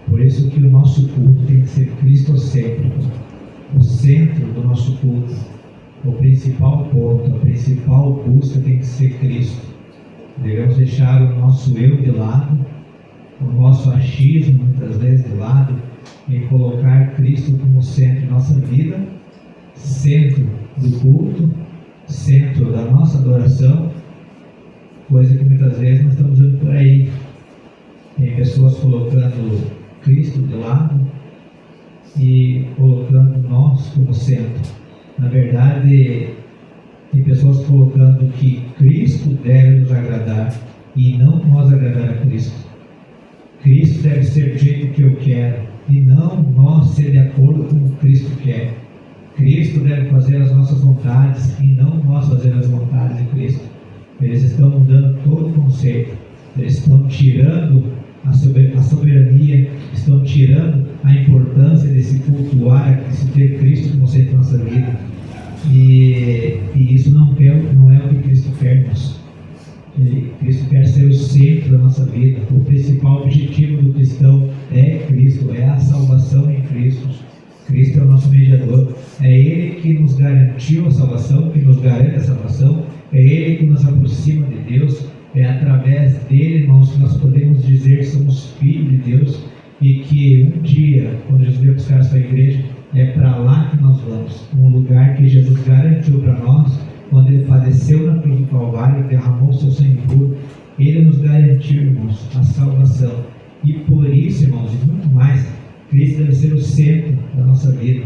Por isso que o nosso culto tem que ser cristocêntrico. O centro do nosso culto, o principal ponto, a principal busca tem que ser Cristo. Devemos deixar o nosso eu de lado, o nosso achismo muitas vezes de lado, e colocar Cristo como centro de nossa vida, centro do culto, centro da nossa adoração, coisa que muitas vezes nós estamos vendo por aí. Tem pessoas colocando Cristo de lado e colocando nós como centro. Na verdade, tem pessoas colocando que Cristo deve nos agradar e não nós agradar a Cristo. Cristo deve ser do jeito que eu quero e não nós ser de acordo com o que Cristo quer. Cristo deve fazer as nossas vontades e não nós fazer as vontades de Cristo. Eles estão mudando todo o conceito. Eles estão tirando a soberania, estão tirando a importância de se cultuar, de se ter Cristo como centro da nossa vida. E isso não é o que Cristo quer, irmãos. Cristo quer ser o centro da nossa vida. O principal objetivo do cristão é Cristo, é a salvação em Cristo. Cristo é o nosso mediador. É Ele que nos garantiu a salvação, que nos garante a salvação. É Ele que nos aproxima de Deus. É através dele, irmãos, que nós podemos dizer que somos filhos de Deus e que um dia, quando Jesus veio buscar a sua igreja, é para lá que nós vamos. Um lugar que Jesus garantiu para nós, quando Ele padeceu na cruz do Calvário, derramou o seu sangue puro. Ele nos garantiu, irmãos, a salvação. E por isso, irmãos, e muito mais, Cristo deve ser o centro da nossa vida.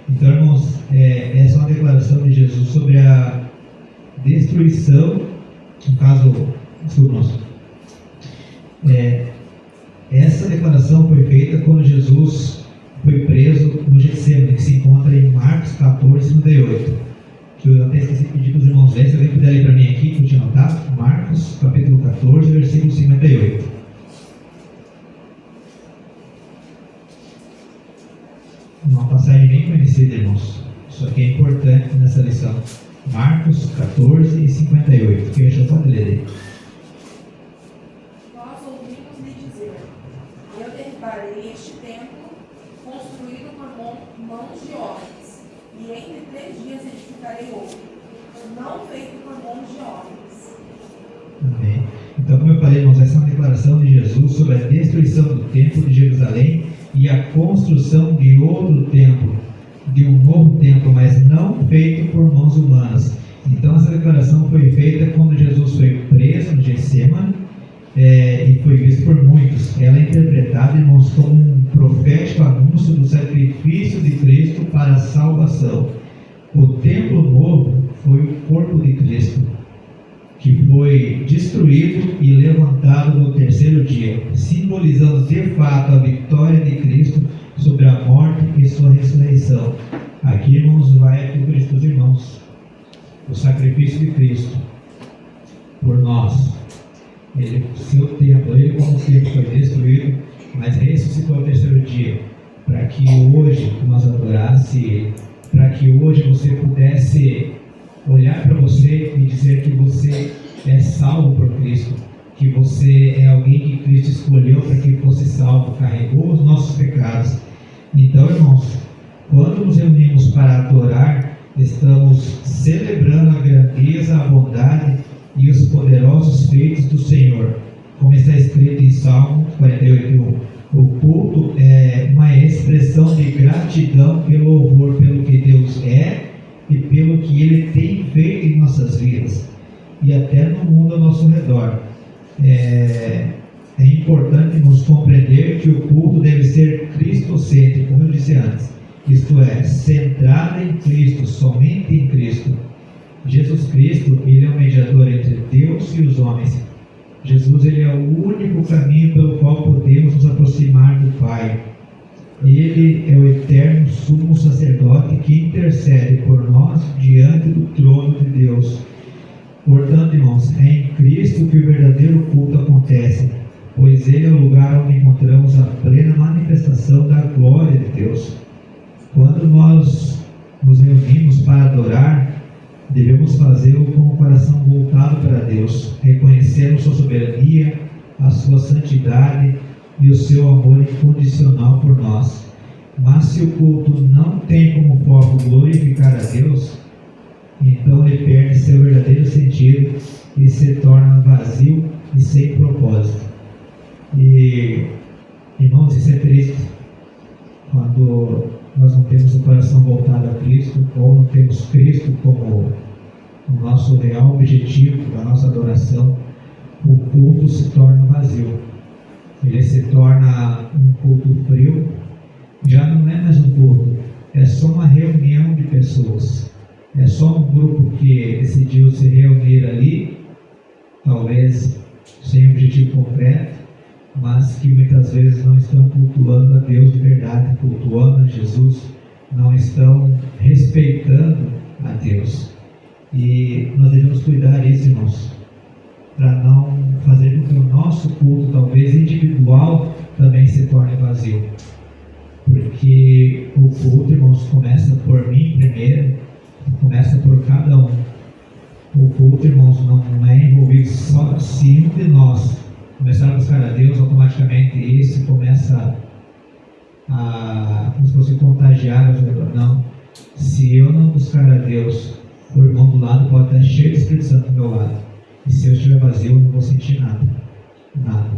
Então, irmãos, essa é uma declaração de Jesus sobre a destruição, no caso, irmãos, essa declaração foi feita quando Jesus foi preso no Getsemane, que se encontra em Marcos 14, 58. Que eu até esqueci de pedir para os irmãos lerem, se alguém puder ler para mim aqui, que eu tinha anotado. Marcos, capítulo 14, versículo 58. Uma passagem bem conhecida, irmãos. Isso aqui é importante nessa lição. Marcos 14 e 58. Quem achou, pode ler aí. Nós ouvimos lhe dizer: eu derribarei este templo construído por mãos de homens, e entre 3 dias edificarei outro, não feito por mãos de homens. Amém. Então, como eu falei, irmãos, essa é uma declaração de Jesus sobre a destruição do templo de Jerusalém e a construção de outro templo, de um novo templo, mas não feito por mãos humanas. Então, essa declaração foi feita quando Jesus foi preso no Getsemane e foi visto por muitos. Ela é interpretada, irmãos, como um profético anúncio do sacrifício de Cristo para a salvação. O templo novo foi o corpo de Cristo, que foi destruído e levantado no 3º dia, simbolizando de fato a vitória de Cristo sobre a morte e sua ressurreição. Aqui, irmãos, vai a Cristo dos irmãos. O sacrifício de Cristo por nós. Ele, seu templo, ele como templo foi destruído, mas ressuscitou ao terceiro dia, para que hoje nós adorasse Ele, para que hoje você pudesse olhar para você e dizer que você é salvo por Cristo, que você é alguém que Cristo escolheu para que fosse salvo, carregou os nossos pecados. Então, irmãos, quando nos reunimos para adorar, estamos celebrando a grandeza, a bondade e os poderosos feitos do Senhor, como está escrito em Salmo 48:1. O culto é uma expressão de gratidão pelo louvor, pelo que Deus é e pelo que Ele tem feito em nossas vidas e até no mundo ao nosso redor. É importante nos compreender que o culto deve ser cristocêntrico, como eu disse antes, isto é, centrado em Cristo, somente em Cristo. Jesus Cristo, Ele é o mediador entre Deus e os homens. Jesus, Ele é o único caminho pelo qual podemos nos aproximar do Pai. Ele é o eterno sumo sacerdote que intercede por nós diante do trono de Deus. Portanto, irmãos, é em Cristo que o verdadeiro culto acontece, pois Ele é o lugar onde encontramos a plena manifestação da glória de Deus. Quando nós nos reunimos para adorar, devemos fazê-lo com o coração voltado para Deus, reconhecendo sua soberania, a sua santidade e o seu amor incondicional por nós. Mas se o culto não tem como foco glorificar a Deus, então ele perde seu verdadeiro sentido e se torna vazio e sem propósito. E, irmãos, isso é triste, quando nós não temos o coração voltado a Cristo, ou não temos Cristo como o nosso real objetivo da nossa adoração. O culto se torna vazio, ele se torna um culto frio, já não é mais um culto, é só uma reunião de pessoas, é só um grupo que decidiu se reunir ali, talvez sem objetivo concreto, mas que muitas vezes não estão cultuando a Deus de verdade, cultuando a Jesus, não estão respeitando a Deus. E nós devemos cuidar disso, irmãos, para não fazer com que o nosso culto, talvez individual, também se torne vazio. Porque o culto, irmãos, começa por mim primeiro, começa por cada um. O culto, irmãos, não é envolvido só se um de nós começar a buscar a Deus, automaticamente esse começa como se fosse contagiar os outros. Não. Se eu não buscar a Deus, o irmão do lado pode estar cheio de Espírito Santo do meu lado. E se eu estiver vazio, eu não vou sentir nada. Nada.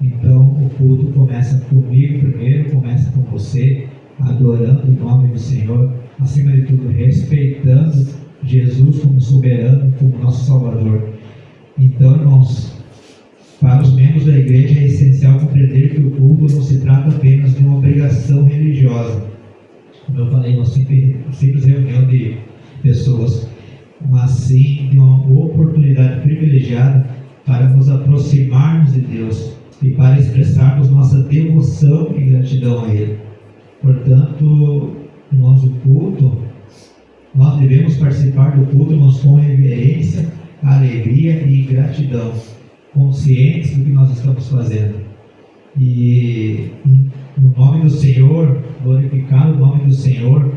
Então, o culto começa comigo primeiro, começa com você, adorando o nome do Senhor, acima de tudo, respeitando Jesus como soberano, como nosso Salvador. Então, irmãos, para os membros da igreja é essencial compreender que o culto não se trata apenas de uma obrigação religiosa. Como eu falei, uma simples reunião de pessoas, mas sim de uma oportunidade privilegiada para nos aproximarmos de Deus e para expressarmos nossa devoção e gratidão a Ele. Portanto, irmãos, o culto, nós devemos participar do culto, irmãos, com reverência, alegria e gratidão, conscientes do que nós estamos fazendo. E no nome do Senhor, glorificar o nome do Senhor,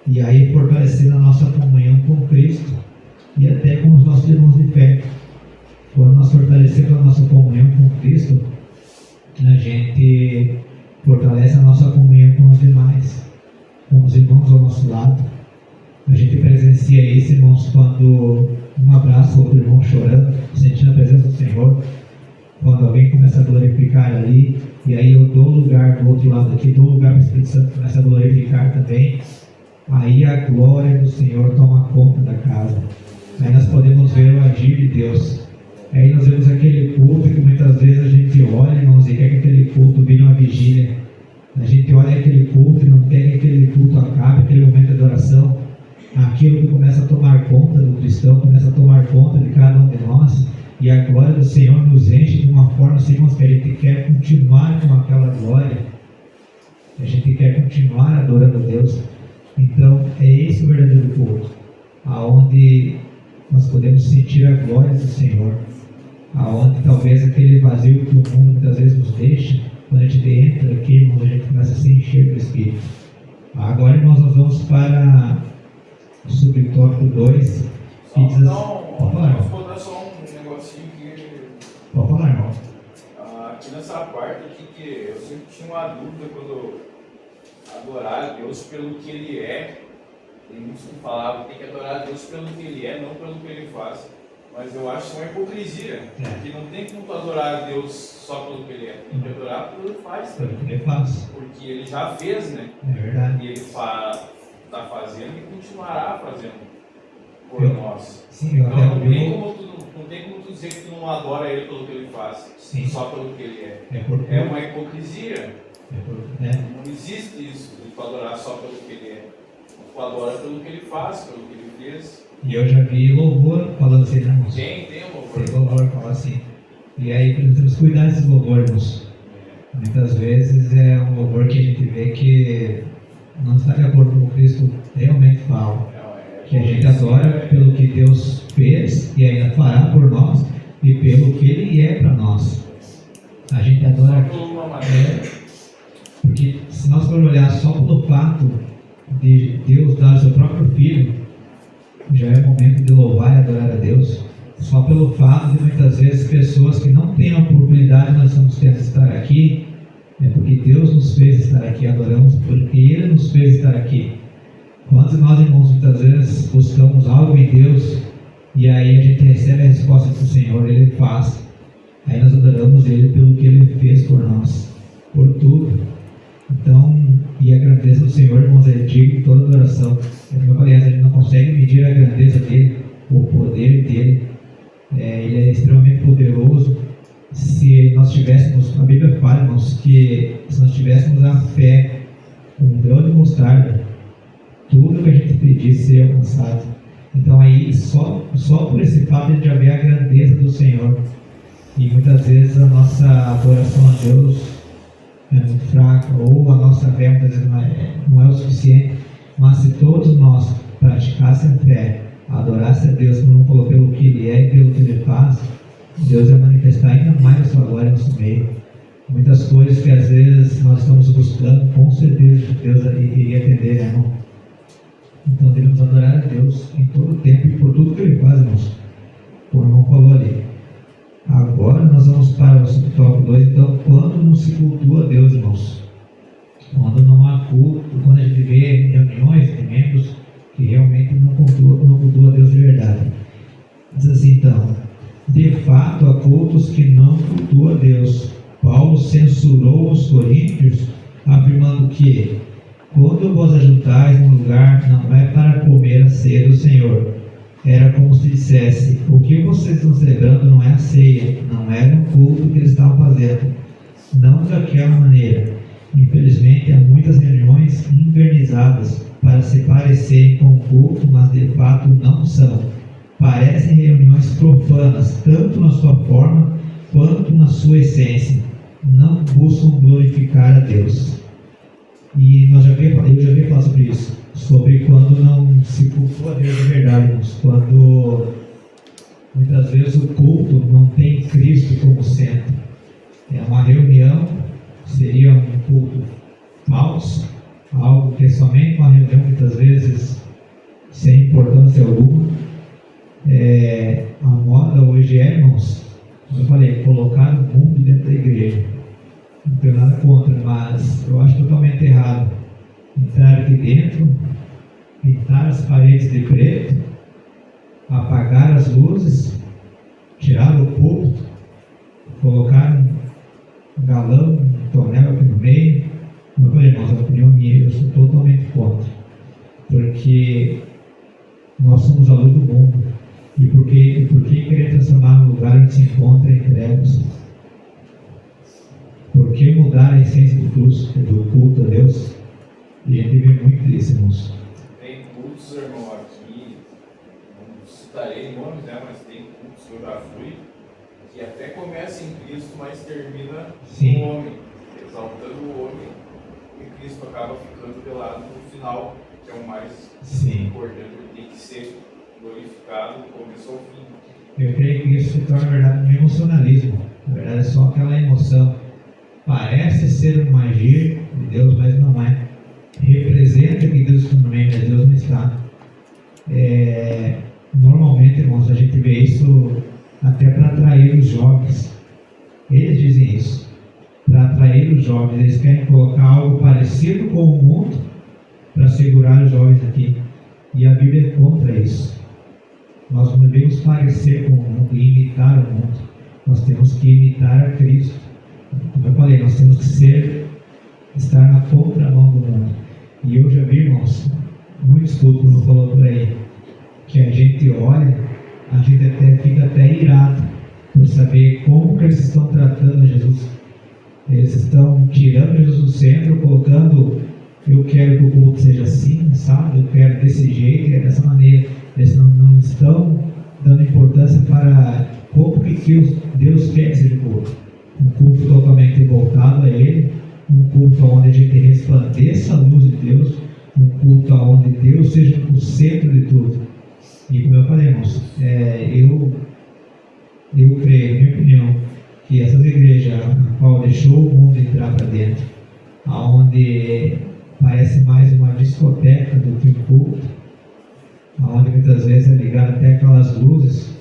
e aí fortalecendo a nossa comunhão com Cristo e até com os nossos irmãos de fé. Quando nós fortalecemos a nossa comunhão com Cristo, a gente fortalece a nossa comunhão com os demais, com os irmãos ao nosso lado. A gente presencia isso, irmãos, quando um abraça outro irmão chorando, sentindo a presença do Senhor. Quando alguém começa a glorificar ali, e aí eu dou lugar do outro lado aqui, dou lugar para o Espírito Santo começa a glorificar também. Aí a glória do Senhor toma conta da casa. Aí nós podemos ver o agir de Deus. Aí nós vemos aquele culto que muitas vezes a gente olha, irmãos, e quer que aquele culto vire uma vigília. A gente olha aquele culto e não quer que aquele culto acabe, aquele momento de adoração. Aquilo que começa a tomar conta do cristão, começa a tomar conta de cada um de nós. E a glória do Senhor nos enche de uma forma assim, irmãos, que a gente quer continuar com aquela glória. A gente quer continuar adorando a Deus. Então, é esse o verdadeiro culto, aonde nós podemos sentir a glória do Senhor, aonde talvez aquele vazio que o mundo muitas vezes nos deixa, quando a gente entra aqui, irmãos, a gente começa a se encher do Espírito. Agora, irmãos, nós vamos para o subtópico 2, que diz assim... Pode falar, irmão. Vou dar só um negocinho que... Pode falar, irmão. Aqui nessa parte aqui, que eu sempre tinha uma dúvida quando adorar a Deus pelo que Ele é. Tem muitos que falavam que tem que adorar a Deus pelo que Ele é, não pelo que Ele faz. Mas eu acho uma hipocrisia, que não tem como tu adorar a Deus só pelo que Ele é. Tem que adorar pelo que Ele faz. Pelo que Ele faz. Porque Ele já fez, né? É verdade. E Ele está fazendo e continuará fazendo por nós. Sim, eu Então até não tem ouvi. como tu dizer que tu não adora Ele pelo que Ele faz, Sim. só pelo que Ele é. É uma hipocrisia. É. Não existe isso, de tu adorar só pelo que Ele é. Tu adora pelo que Ele faz, pelo que Ele fez. E eu já vi louvor falando assim, né, irmãos? Tem louvor. Tem louvor falando assim. E aí precisamos cuidar desses louvores, irmãos. Muitas vezes é um louvor que a gente vê que não está de acordo com o que Cristo realmente fala. Que a gente adora pelo que Deus fez e ainda fará por nós e pelo que Ele é para nós. A gente adora porque se nós formos olhar só pelo fato de Deus dar o seu próprio Filho, já é momento de louvar e adorar a Deus. Só pelo fato de muitas vezes pessoas que não têm a oportunidade nós estamos tendo de estar aqui, é porque Deus nos fez estar aqui, adoramos porque Ele nos fez estar aqui. Quantos nós, irmãos, muitas vezes buscamos algo em Deus e aí a gente recebe a resposta do Senhor, Ele faz. Aí nós adoramos Ele pelo que Ele fez por nós, por tudo. Então, e a grandeza do Senhor, irmãos, é digno de toda adoração. Como eu falei, a gente não consegue medir a grandeza dEle, o poder dEle. Ele é extremamente poderoso. Se nós tivéssemos, a Bíblia fala, irmãos, que se nós tivéssemos a fé, um grão de mostarda, tudo que a gente pedisse seria alcançado. Então aí, só por esse fato a gente já vê a grandeza do Senhor. E muitas vezes a nossa adoração a Deus é muito fraca, ou a nossa fé muitas vezes não é o suficiente. Mas se todos nós praticássemos fé, adorassem a Deus pelo que Ele é e pelo que Ele faz, Deus vai manifestar ainda mais a sua glória no nosso meio. Muitas coisas que às vezes nós estamos buscando, com certeza Deus iria atender, né, irmão? Então devemos adorar a Deus em todo o tempo e por tudo que Ele faz, irmãos. Como o irmão falou ali. Agora nós vamos para o subtópico 2. Então, quando não se cultua a Deus, irmãos? Quando não há culto, quando a gente vê reuniões de membros que realmente não cultuam a Deus de verdade. Diz assim, então, de fato há cultos que não cultuam a Deus. Paulo censurou os coríntios, afirmando que quando vos ajuntais num lugar, não é para comer a ceia do Senhor. Era como se dissesse, o que vocês estão celebrando não é a ceia, não era um culto que eles estavam fazendo. Não daquela maneira. Infelizmente, há muitas reuniões invernizadas para se parecerem com o culto, mas de fato não são. Parecem reuniões profanas, tanto na sua forma quanto na sua essência. Não buscam glorificar a Deus. E eu já vi falar sobre isso, sobre quando não se cultua a Deus de verdade, irmãos. Quando muitas vezes o culto não tem Cristo como centro. É uma reunião, seria um culto falso, algo que é somente uma reunião, muitas vezes sem importância alguma. A moda hoje é, irmãos, como eu falei, colocar o mundo dentro da igreja. Não tenho nada contra, mas eu acho totalmente errado entrar aqui dentro, pintar as paredes de preto, apagar as luzes, tirar o púlpito, colocar um galão, um tonel aqui no meio. Como eu falei, irmãos, a opinião minha, eu sou totalmente contra, porque nós somos a luz do mundo. E por que querer transformar um lugar onde se encontra em trevas? Por que mudar a essência do culto a Deus? E a gente vê muito isso, irmãos. Tem cultos, irmão, aqui, não citarei nomes, né, mas tem cultos que eu já fui, que até começa em Cristo, mas termina no homem, exaltando o homem. e Cristo acaba ficando velado no final, que é o mais Sim. importante, ele tem que ser glorificado do começo ao fim. Eu creio que isso se torna, na verdade, um emocionalismo. Na verdade, é só aquela emoção. Parece ser um agir de Deus, mas não é. Representa que Deus está no meio, mas Deus não está. Normalmente, irmãos, a gente vê isso até para atrair os jovens. Eles dizem isso. Para atrair os jovens, eles querem colocar algo parecido com o mundo para segurar os jovens aqui. E a Bíblia é contra isso. Nós não devemos parecer com o mundo e imitar o mundo. Nós temos que imitar a Cristo. Como eu falei, nós temos que estar na contramão do mundo. E eu já vi, irmãos, muitos cultos, como falou por aí, que a gente olha, a gente fica até irado por saber como que eles estão tratando Jesus. Eles estão tirando Jesus do centro, colocando, eu quero que o culto seja assim, sabe? Eu quero desse jeito, dessa maneira. Eles não estão dando importância para como que Deus quer que seja o culto. Um culto totalmente voltado a Ele, um culto onde a gente resplandeça a luz de Deus, um culto onde Deus seja o centro de tudo. E como eu falei, irmãos, eu creio, na minha opinião, que essas igrejas, a qual deixou o mundo entrar para dentro, aonde parece mais uma discoteca do que um culto, aonde muitas vezes é ligado até aquelas luzes,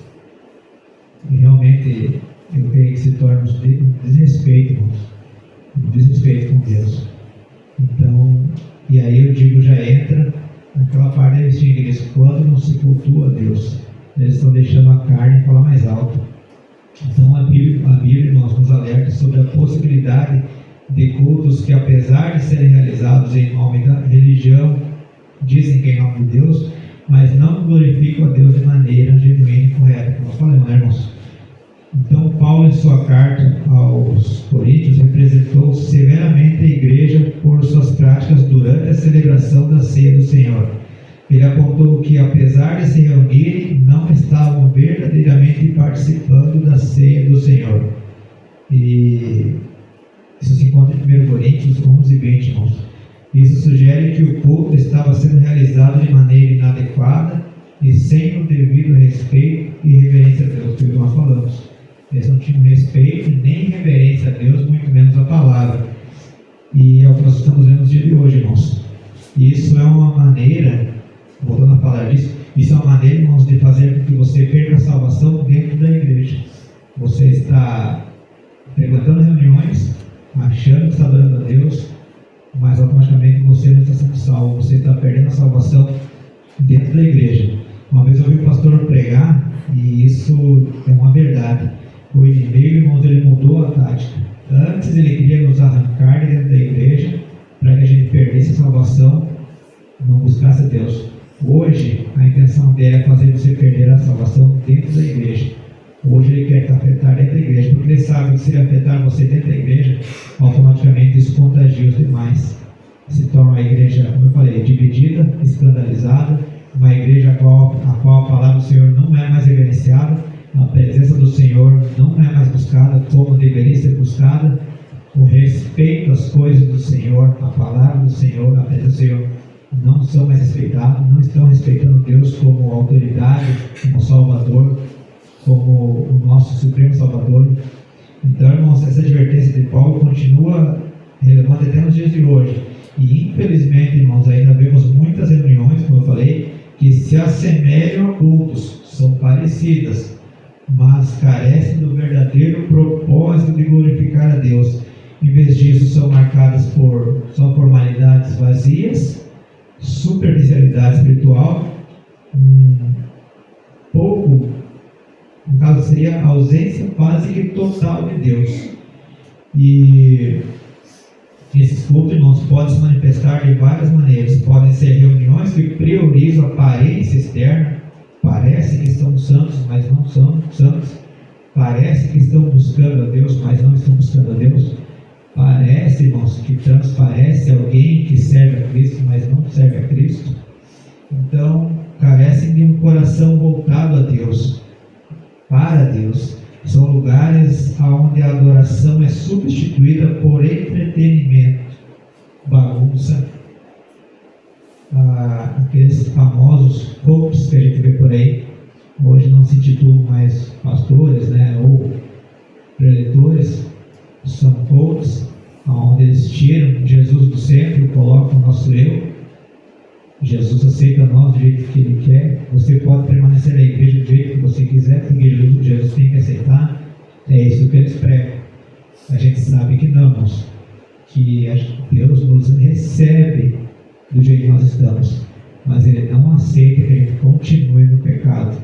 e realmente eu creio que se torna um desrespeito, irmãos, um desrespeito com Deus. Então, e aí eu digo, já entra naquela parte da igreja, quando não se cultua a Deus, eles estão deixando a carne falar mais alto. Então a Bíblia, irmãos, nos alerta sobre a possibilidade de cultos que, apesar de serem realizados em nome da religião, dizem que é em nome de Deus, mas não glorificam a Deus de maneira genuína e correta. Nós falamos, né, irmãos? Então Paulo, em sua carta aos Coríntios, representou severamente a igreja por suas práticas durante a celebração da ceia do Senhor. Ele apontou que, apesar de se reunirem, não estavam verdadeiramente participando da ceia do Senhor. E isso se encontra em 1 Coríntios 11, 20, irmãos. Isso sugere que o culto estava sendo realizado de maneira inadequada e sem o devido respeito e reverência a Deus, que nós falamos. Eles não tinham respeito nem reverência a Deus, muito menos a palavra. E é o que nós estamos vendo no dia de hoje, irmãos. E isso é uma maneira, voltando a falar disso, isso é uma maneira, irmãos, de fazer com que você perca a salvação dentro da igreja. Você está frequentando reuniões, achando que está adorando a Deus, mas automaticamente você não está sendo salvo, você está perdendo a salvação dentro da igreja. Uma vez eu ouvi o pastor pregar, e isso é uma verdade. O inimigo, irmãos, ele mudou a tática. Antes ele queria nos arrancar de dentro da igreja para que a gente perdesse a salvação, não buscasse a Deus. Hoje a intenção dele é fazer você perder a salvação dentro da igreja. Hoje ele quer te afetar dentro da igreja, porque ele sabe que se ele afetar você dentro da igreja, automaticamente isso contagia os demais. Se torna uma igreja, como eu falei, dividida, escandalizada, uma igreja a qual a palavra do Senhor não é mais reverenciada, a presença do Senhor não é mais buscada como deveria ser buscada, o respeito às coisas do Senhor, a palavra do Senhor, a presença do Senhor não são mais respeitados, não estão respeitando Deus como autoridade, como Salvador, como o nosso Supremo Salvador. Então, irmãos, essa advertência de Paulo continua relevante até nos dias de hoje. E infelizmente, irmãos, ainda vemos muitas reuniões, como eu falei, que se assemelham a cultos, são parecidas, mas carecem do verdadeiro propósito de glorificar a Deus. Em vez disso, são marcadas por só formalidades vazias, superficialidade espiritual, pouco, no caso seria a ausência quase que total de Deus. E esses cultos, irmãos, podem se manifestar de várias maneiras. Podem ser reuniões que priorizam a aparência externa, parece que estão santos, mas não são santos. Parece que estão buscando a Deus, mas não estão buscando a Deus. Parece, irmãos, que transparece alguém que serve a Cristo, mas não serve a Cristo. Então, carecem de um coração voltado a Deus, para Deus. São lugares onde a adoração é substituída por entretenimento. bagunça, aqueles famosos coaches que a gente vê por aí. Hoje não se intitulam mais pastores, né, ou preletores, são coaches, onde eles tiram Jesus do centro e colocam o nosso eu. Jesus aceita nós do jeito que Ele quer. Você pode permanecer na igreja do jeito que você quiser, porque Jesus tem que aceitar. É isso que eles pregam. A gente sabe que não, irmãos, que Deus nos recebe do jeito que nós estamos, mas Ele não aceita que a gente continue no pecado.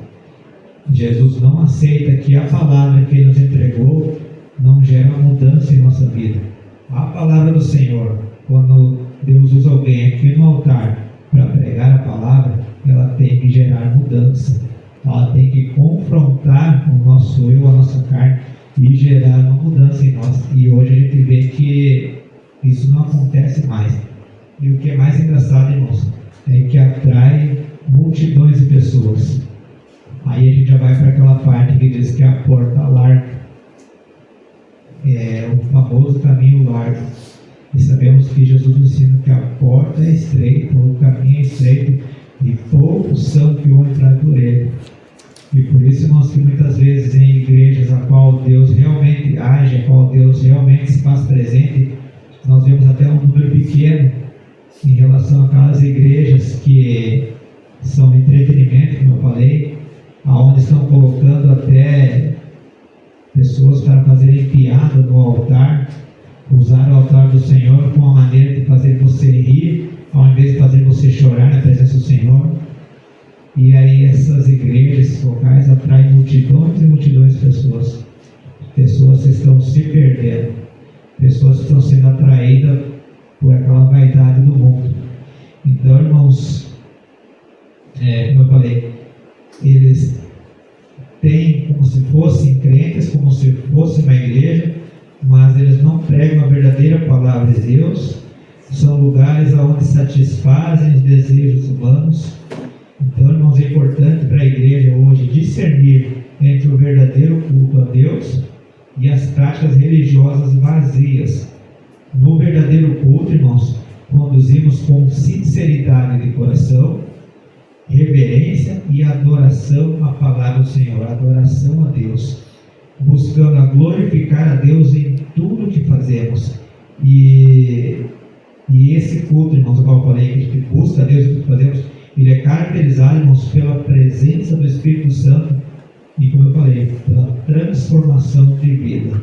Jesus não aceita que a palavra que Ele nos entregou não gere uma mudança em nossa vida. A palavra do Senhor, quando Deus usa alguém aqui no altar para pregar a palavra, ela tem que gerar mudança. Ela tem que confrontar o nosso eu, a nossa carne, e gerar uma mudança em nós. E hoje a gente vê que isso não acontece mais. E o que é mais engraçado, irmãos, é que atrai multidões de pessoas. Aí a gente já vai para aquela parte que diz que a porta larga, é o famoso caminho largo. E sabemos que Jesus ensina que a porta é estreita, o caminho é estreito, e poucos são que vão entrar por ele. E por isso, irmãos, que muitas vezes em igrejas a qual Deus realmente age, a qual Deus realmente se faz presente, nós vemos até um número pequeno em relação àquelas igrejas que são entretenimento, como eu falei, aonde estão colocando até pessoas para fazerem piada no altar, usar o altar do Senhor com a maneira de fazer você rir, ao invés de fazer você chorar na presença do Senhor. E aí essas igrejas, esses locais atraem multidões e multidões de pessoas. Pessoas que estão se perdendo, pessoas que estão sendo atraídas por aquela vaidade do mundo. Então, irmãos, como eu falei, eles têm como se fossem crentes, como se fosse uma igreja, mas eles não pregam a verdadeira palavra de Deus. São lugares onde satisfazem os desejos humanos. Então, irmãos, é importante para a igreja hoje discernir entre o verdadeiro culto a Deus e as práticas religiosas vazias. No verdadeiro culto, irmãos, conduzimos com sinceridade de coração, reverência e adoração à palavra do Senhor, adoração a Deus, buscando a glorificar a Deus em tudo que fazemos. E esse culto, irmãos, como eu falei, que a gente busca a Deus em tudo que fazemos, ele é caracterizado, irmãos, pela presença do Espírito Santo e, como eu falei, pela transformação de vida.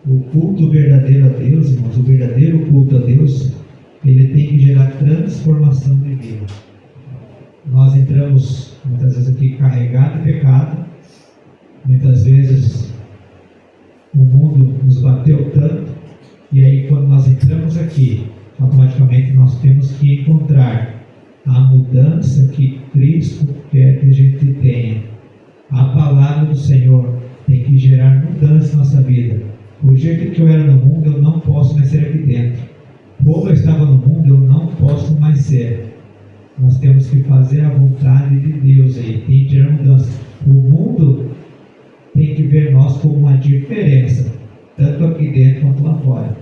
O culto verdadeiro a Deus, irmãos, o verdadeiro culto a Deus, ele tem que gerar transformação de vida. Nós entramos muitas vezes aqui carregados de pecado, muitas vezes o mundo nos bateu tanto, e aí quando nós entramos aqui, automaticamente nós temos que encontrar a mudança que Cristo quer que a gente tenha. A palavra do Senhor tem que gerar mudança na nossa vida. O jeito que eu era no mundo, eu não posso mais ser aqui dentro. Como eu estava no mundo, eu não posso mais ser. Nós temos que fazer a vontade de Deus aí, tem que gerar mudança. O mundo tem que ver nós como uma diferença, tanto aqui dentro quanto lá fora.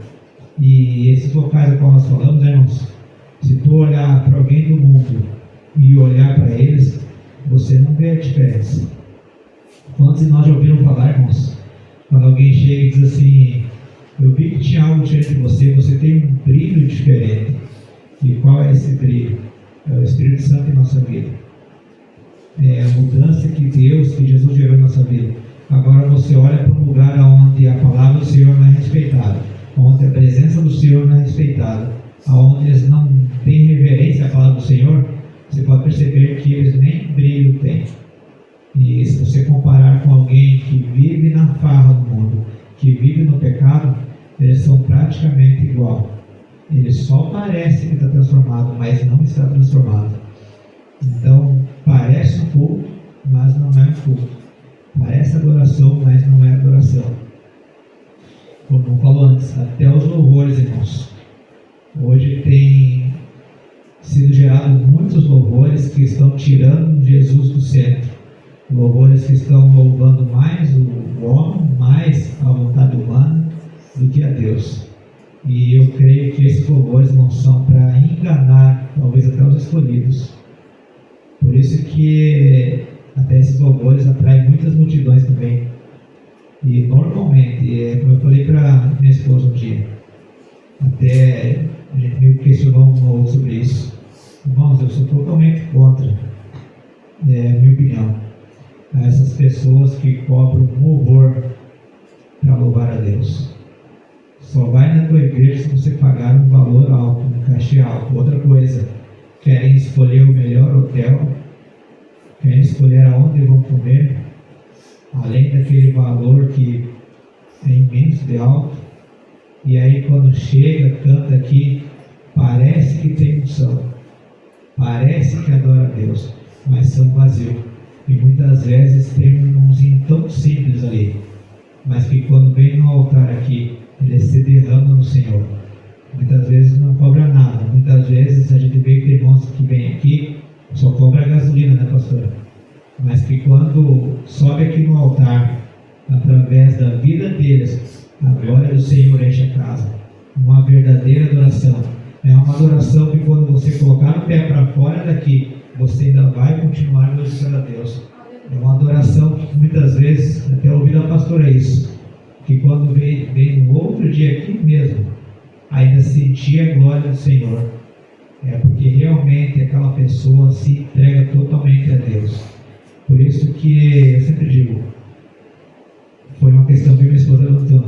E esses locais a qual nós falamos, irmãos, se tu olhar para alguém do mundo e olhar para eles, você não vê a diferença. Quantos de nós já ouviram falar, irmãos, quando alguém chega e diz assim: eu vi que tinha algo diferente de você, você tem um brilho diferente. E qual é esse brilho? É o Espírito Santo em nossa vida. É a mudança que Deus, que Jesus gerou em nossa vida. Agora você olha para um lugar onde a palavra do Senhor não é respeitada, onde a presença do Senhor não é respeitada, onde eles não têm reverência à palavra do Senhor, você pode perceber que eles nem brilho têm. E se você comparar com alguém que vive na farra do mundo, que vive no pecado, eles são praticamente igual. Ele só parece que está transformado, mas não está transformado. Então, parece um culto, mas não é um culto. Parece adoração, mas não é adoração. Como eu falou antes, até os louvores, irmãos. Hoje tem sido gerado muitos louvores que estão tirando Jesus do centro. Louvores que estão louvando mais o homem, mais a vontade humana do que a Deus. E eu creio que esses louvores não são para enganar, talvez até os escolhidos. Por isso que até esses louvores atraem muitas multidões também. E normalmente, como eu falei para minha esposa um dia, até a gente me questionou um ou outro sobre isso. Irmãos, eu sou totalmente contra, minha opinião, a essas pessoas que cobram um horror para louvar a Deus. Só vai na tua igreja se você pagar um valor alto, um cachê alto. Outra coisa, querem escolher o melhor hotel, querem escolher aonde vão comer, além daquele valor que é imenso de alto. E aí quando chega, canta aqui, parece que tem unção, parece que adora a Deus, mas são vazios. E muitas vezes tem um irmãozinho tão simples ali, mas que quando vem no altar aqui, ele se derrama no Senhor. Muitas vezes não cobra nada. Muitas vezes a gente vê que irmãos que vem aqui só cobra gasolina, né, pastora? Mas que quando sobe aqui no altar, através da vida deles, a glória do Senhor enche a casa. Uma verdadeira adoração. É uma adoração que quando você colocar o pé para fora daqui, você ainda vai continuar glorificando a Deus. É uma adoração que muitas vezes, até ouvi da pastora isso, que quando vem no outro dia aqui mesmo, ainda sentir a glória do Senhor. É porque realmente aquela pessoa se entrega totalmente a Deus. Por isso que eu sempre digo, foi uma questão que minha esposa levantou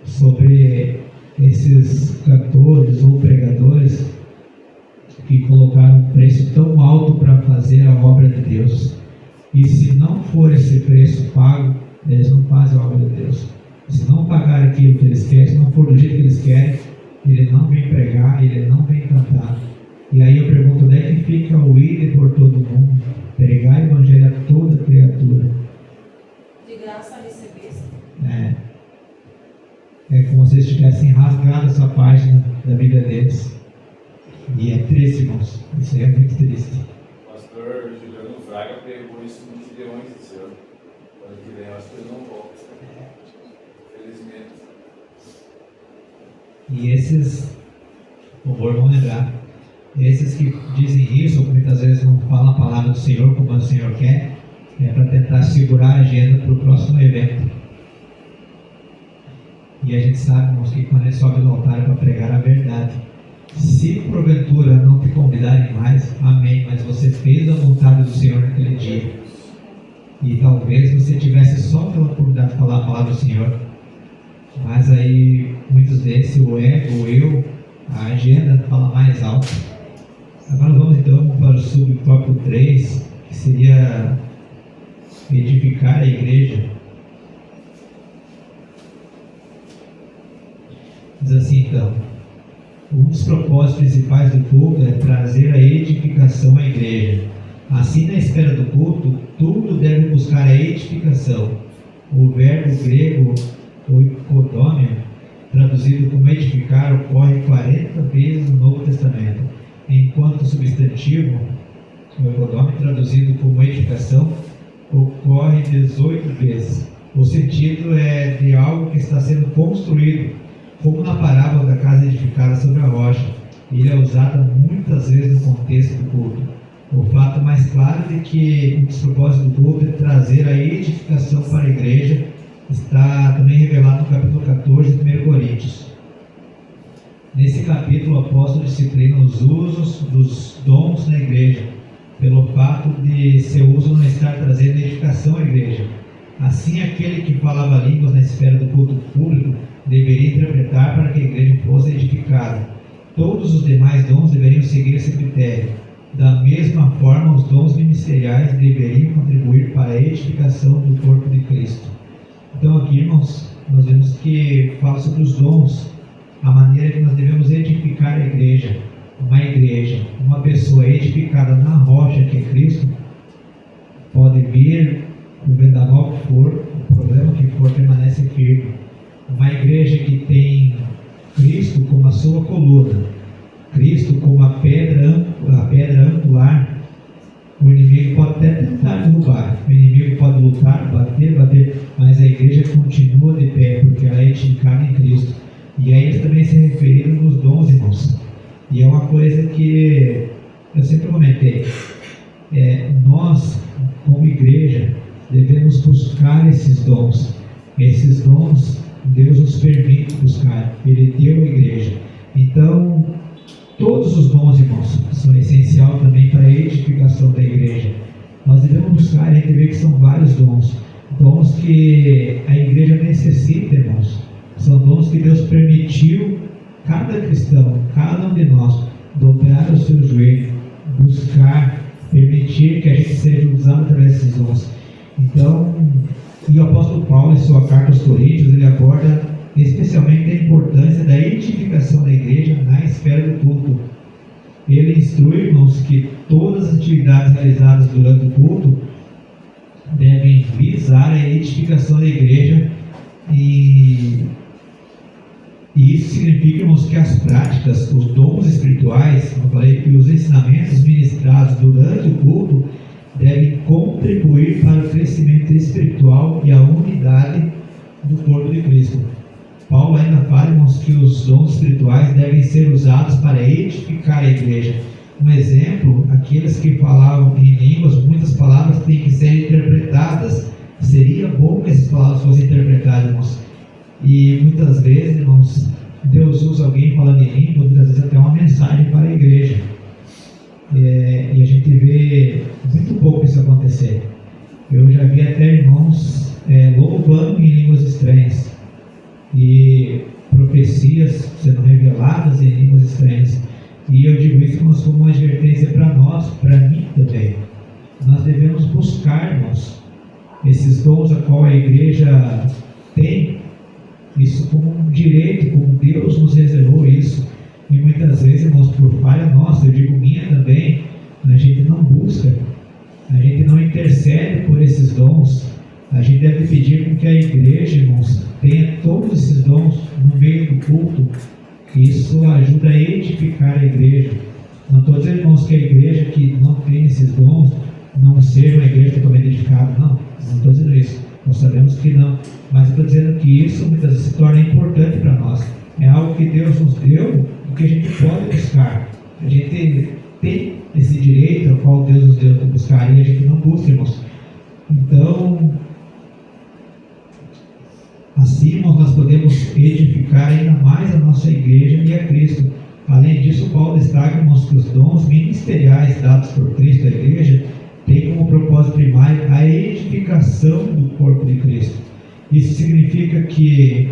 sobre esses cantores ou pregadores que colocaram um preço tão alto para fazer a obra de Deus. E se não for esse preço pago, eles não fazem a obra de Deus. Se não pagar aquilo que eles querem, se não for do jeito que eles querem, ele não vem pregar, ele não vem cantar. E aí eu pergunto, onde é que fica o ir por todo mundo, pregar o evangelho a toda criatura? De graça recebeste. É como se eles tivessem rasgado essa página da Bíblia deles. E é triste, irmãos. Isso aí é muito triste. O pastor Juliano Fraga pegou isso no Gideões esse ano. Ano que vem eu acho que ele não volta. Felizmente. E esses, por favor, vão lembrar, esses que dizem isso, ou que muitas vezes não falam a palavra do Senhor como o Senhor quer, é para tentar segurar a agenda para o próximo evento. E a gente sabe, irmãos, que quando ele sobe no altar é para pregar a verdade. Se porventura não te convidarem mais, amém, mas você fez a vontade do Senhor naquele dia. E talvez você tivesse só pela oportunidade de falar a palavra do Senhor. Mas aí, muitos desses, o ego, o eu, a agenda fala mais alto. Agora vamos então para o subtópico 3, que seria edificar a igreja. Diz assim então, um dos propósitos principais do culto é trazer a edificação à igreja. Assim, na espera do culto, tudo deve buscar a edificação. O verbo grego oikodômio, traduzido como edificar, ocorre 40 vezes no Novo Testamento, enquanto o substantivo, oikodômio, traduzido como edificação, ocorre 18 vezes. O sentido é de algo que está sendo construído, como na parábola da casa edificada sobre a rocha. Ele é usado muitas vezes no contexto do culto. O fato mais claro de que um dos propósitos do culto é trazer a edificação para a igreja está também revelado no capítulo 14 de 1 Coríntios. Nesse capítulo, o apóstolo disciplina os usos dos dons na igreja, pelo fato de seu uso não estar trazendo edificação à igreja. Assim, aquele que falava línguas na esfera do culto público deveria interpretar para que a igreja fosse edificada. Todos os demais dons deveriam seguir esse critério. Da mesma forma, os dons ministeriais deveriam contribuir para a edificação do corpo de Cristo. Então aqui, irmãos, nós vemos que fala sobre os dons, a maneira que nós devemos edificar a igreja. Uma pessoa edificada na rocha que é Cristo, pode vir o vendaval que for, o problema que for, permanece firme. Uma igreja que tem Cristo como a sua coluna, Cristo como a pedra angular, o inimigo pode até tentar derrubar, o inimigo pode lutar, bater, mas a igreja continua de pé, porque ela é edificada em Cristo. E aí eles também se referiram nos dons, irmãos. E é uma coisa que eu sempre comentei. Nós, como igreja, devemos buscar esses dons. Esses dons, Deus nos permite buscar. Ele deu à igreja. Então, todos os dons, irmãos, são essenciais também para a edificação da igreja. Nós devemos buscar, a gente vê que são vários dons. Dons que a igreja necessita, irmãos. São dons que Deus permitiu cada cristão, cada um de nós, dobrar o seu joelho, buscar, permitir que a gente seja usado através desses dons. Então, e o apóstolo Paulo, em sua carta aos Coríntios, ele aborda especialmente a importância da edificação da igreja na esfera do culto. Ele instrui, irmãos, que todas as atividades realizadas durante o culto devem visar a edificação da igreja, e isso significa, irmãos, que as práticas, os dons espirituais, como eu falei, que os ensinamentos ministrados durante o culto devem contribuir para o crescimento espiritual e a unidade do corpo de Cristo. Paulo ainda fala, irmãos, que os dons espirituais devem ser usados para edificar a igreja. Um exemplo, aqueles que falavam em línguas, muitas palavras têm que ser interpretadas. Seria bom que essas palavras fossem interpretadas, irmãos. E muitas vezes, irmãos, Deus usa alguém falando em língua, muitas vezes até uma mensagem para a igreja. E a gente vê muito pouco isso acontecer. Eu já vi até irmãos louvando em línguas estranhas e profecias sendo reveladas em línguas estranhas. E eu digo isso como uma advertência para nós, para mim também. Nós devemos buscar, irmãos, esses dons a qual a igreja tem, isso como um direito, como Deus nos reservou isso. E muitas vezes, irmãos, por falha nossa, eu digo minha também, a gente não busca, a gente não intercede por esses dons. A gente deve pedir com que a igreja, irmãos, tenha todos esses dons no meio do culto, que isso ajuda a edificar a igreja. Não estou dizendo, irmãos, que a igreja que não tem esses dons não seja uma igreja totalmente edificada, não estou dizendo isso, nós sabemos que não, mas estou dizendo que isso muitas vezes se torna importante para nós. É algo que Deus nos deu, o que a gente pode buscar. A gente tem esse direito ao qual Deus nos deu para buscar, e a gente não busca, irmãos. Então, assim, irmãos, nós podemos edificar ainda mais a nossa igreja e a Cristo. Além disso, Paulo destaca, irmãos, que os dons ministeriais dados por Cristo à igreja têm como propósito primário a edificação do corpo de Cristo. Isso significa que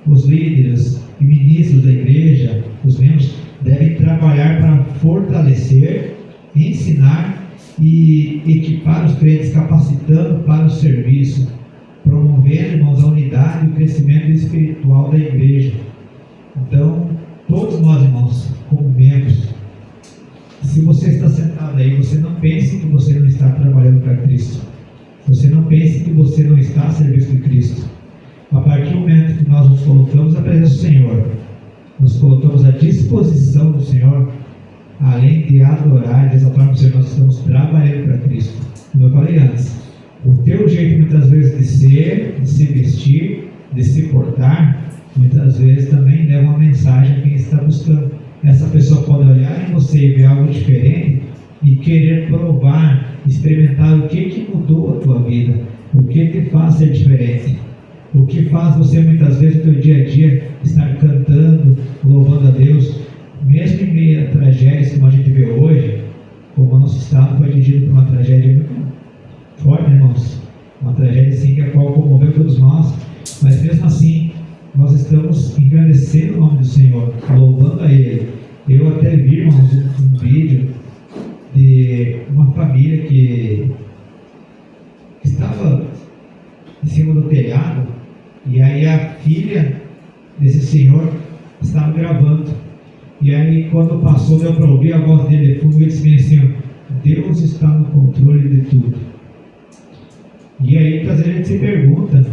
os líderes e ministros da igreja, os membros, devem trabalhar para fortalecer, ensinar e equipar os crentes, capacitando para o serviço, promovendo, irmãos, a unidade e o crescimento espiritual da igreja. Então, todos nós, irmãos, como membros, se você está sentado aí, você não pense que você não está trabalhando para Cristo. Você não pense que você não está a serviço de Cristo. A partir do momento que nós nos colocamos à presença do Senhor, nos colocamos à disposição do Senhor, além de adorar, de exaltar o Senhor, nós estamos trabalhando para Cristo. Como eu falei antes, o teu jeito muitas vezes de ser, de se vestir, de se portar, muitas vezes também leva uma mensagem a quem está buscando. Essa pessoa pode olhar em você e ver algo diferente e querer provar, experimentar o que mudou a tua vida, o que te faz ser diferente, o que faz você muitas vezes no teu dia a dia estar cantando, louvando a Deus, mesmo em meio a tragédias como a gente vê hoje, como o nosso estado foi atingido por uma tragédia muito forte, irmãos, uma tragédia assim que a qual comoveu todos nós, mas mesmo assim nós estamos engrandecendo o nome do Senhor, louvando a Ele. Eu até vi, irmãos, um vídeo de uma família que estava em cima do telhado, e aí a filha desse senhor estava gravando, e aí quando passou deu para ouvir a voz dele de fundo, ele disse assim: Deus está no controle de tudo. E aí muitas vezes a gente se pergunta,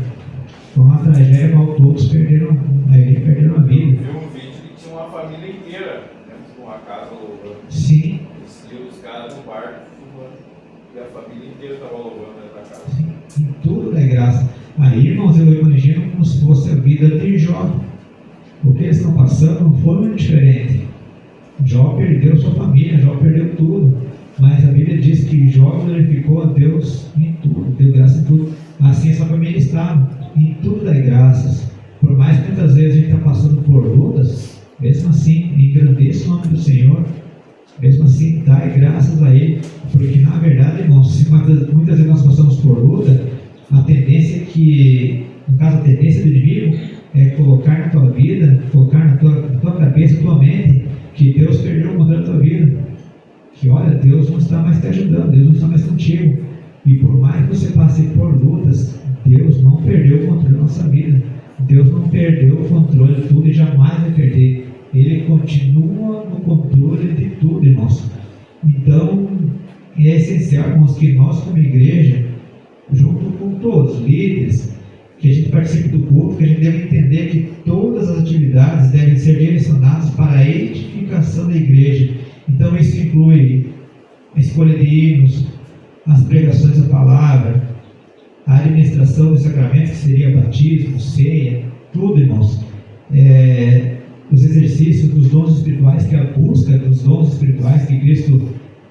com uma tragédia qual todos perderam a vida. Eu vi um vídeo que tinha uma família inteira dentro de uma casa louvando. Sim. E os caras no barco fumando. E a família inteira estava louvando dentro da casa. Sim. Em tudo é graça. Aí, irmãos, eu imagino como se fosse a vida de Jó. O que eles estão passando não foi muito diferente. Jó perdeu sua família, Jó perdeu tudo. Mas a Bíblia diz que Jó glorificou a Deus em tudo, deu graça em tudo. Assim a sua família estava, em tudo dai graças. Por mais que muitas vezes a gente está passando por lutas, mesmo assim, engrandeça o nome do Senhor, mesmo assim, dai graças a Ele, porque na verdade, irmãos, se muitas vezes nós passamos por luta, a tendência que, no caso, a tendência do inimigo é colocar na tua vida, colocar na tua cabeça, na tua mente, que Deus perdeu o controle da tua vida, que olha, Deus não está mais te ajudando, Deus não está mais contigo, e por mais que você passe por lutas, Deus não perdeu o controle da nossa vida, Deus não perdeu o controle de tudo e jamais vai perder. Ele continua no controle de tudo, irmãos. Então, é essencial, irmãos, que nós como igreja, junto com todos os líderes, que a gente participe do culto, que a gente deve entender que todas as atividades devem ser direcionadas para a edificação da igreja. Então, isso inclui a escolha de hinos, as pregações da palavra, a administração dos sacramentos, que seria batismo, ceia, tudo, irmãos. Os exercícios dos dons espirituais, que é a busca dos dons espirituais que Cristo,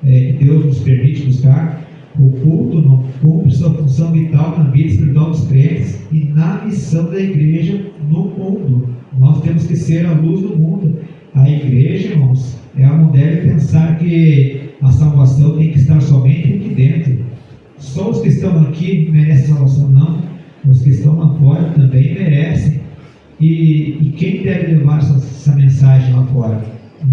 que Deus nos permite buscar. O culto não cumpre sua função vital na vida espiritual dos crentes e na missão da igreja no mundo. Nós temos que ser a luz do mundo. A igreja, irmãos, ela não deve pensar que a salvação tem que estar somente aqui dentro. Só os que estão aqui merecem salvação, não. Os que estão lá fora também merecem. E quem deve levar essa mensagem lá fora?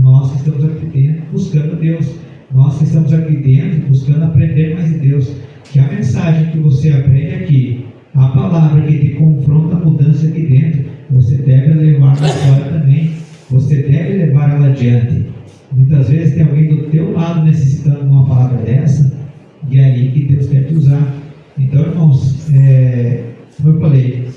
Nós que estamos aqui dentro buscando Deus. Nós que estamos aqui dentro buscando aprender mais de Deus. Que a mensagem que você aprende aqui, a palavra que te confronta a mudança aqui dentro, você deve levar lá fora também. Você deve levar ela adiante. Muitas vezes tem alguém do teu lado necessitando de uma palavra dessa, e é aí que Deus quer te usar. Então, irmãos, como eu falei,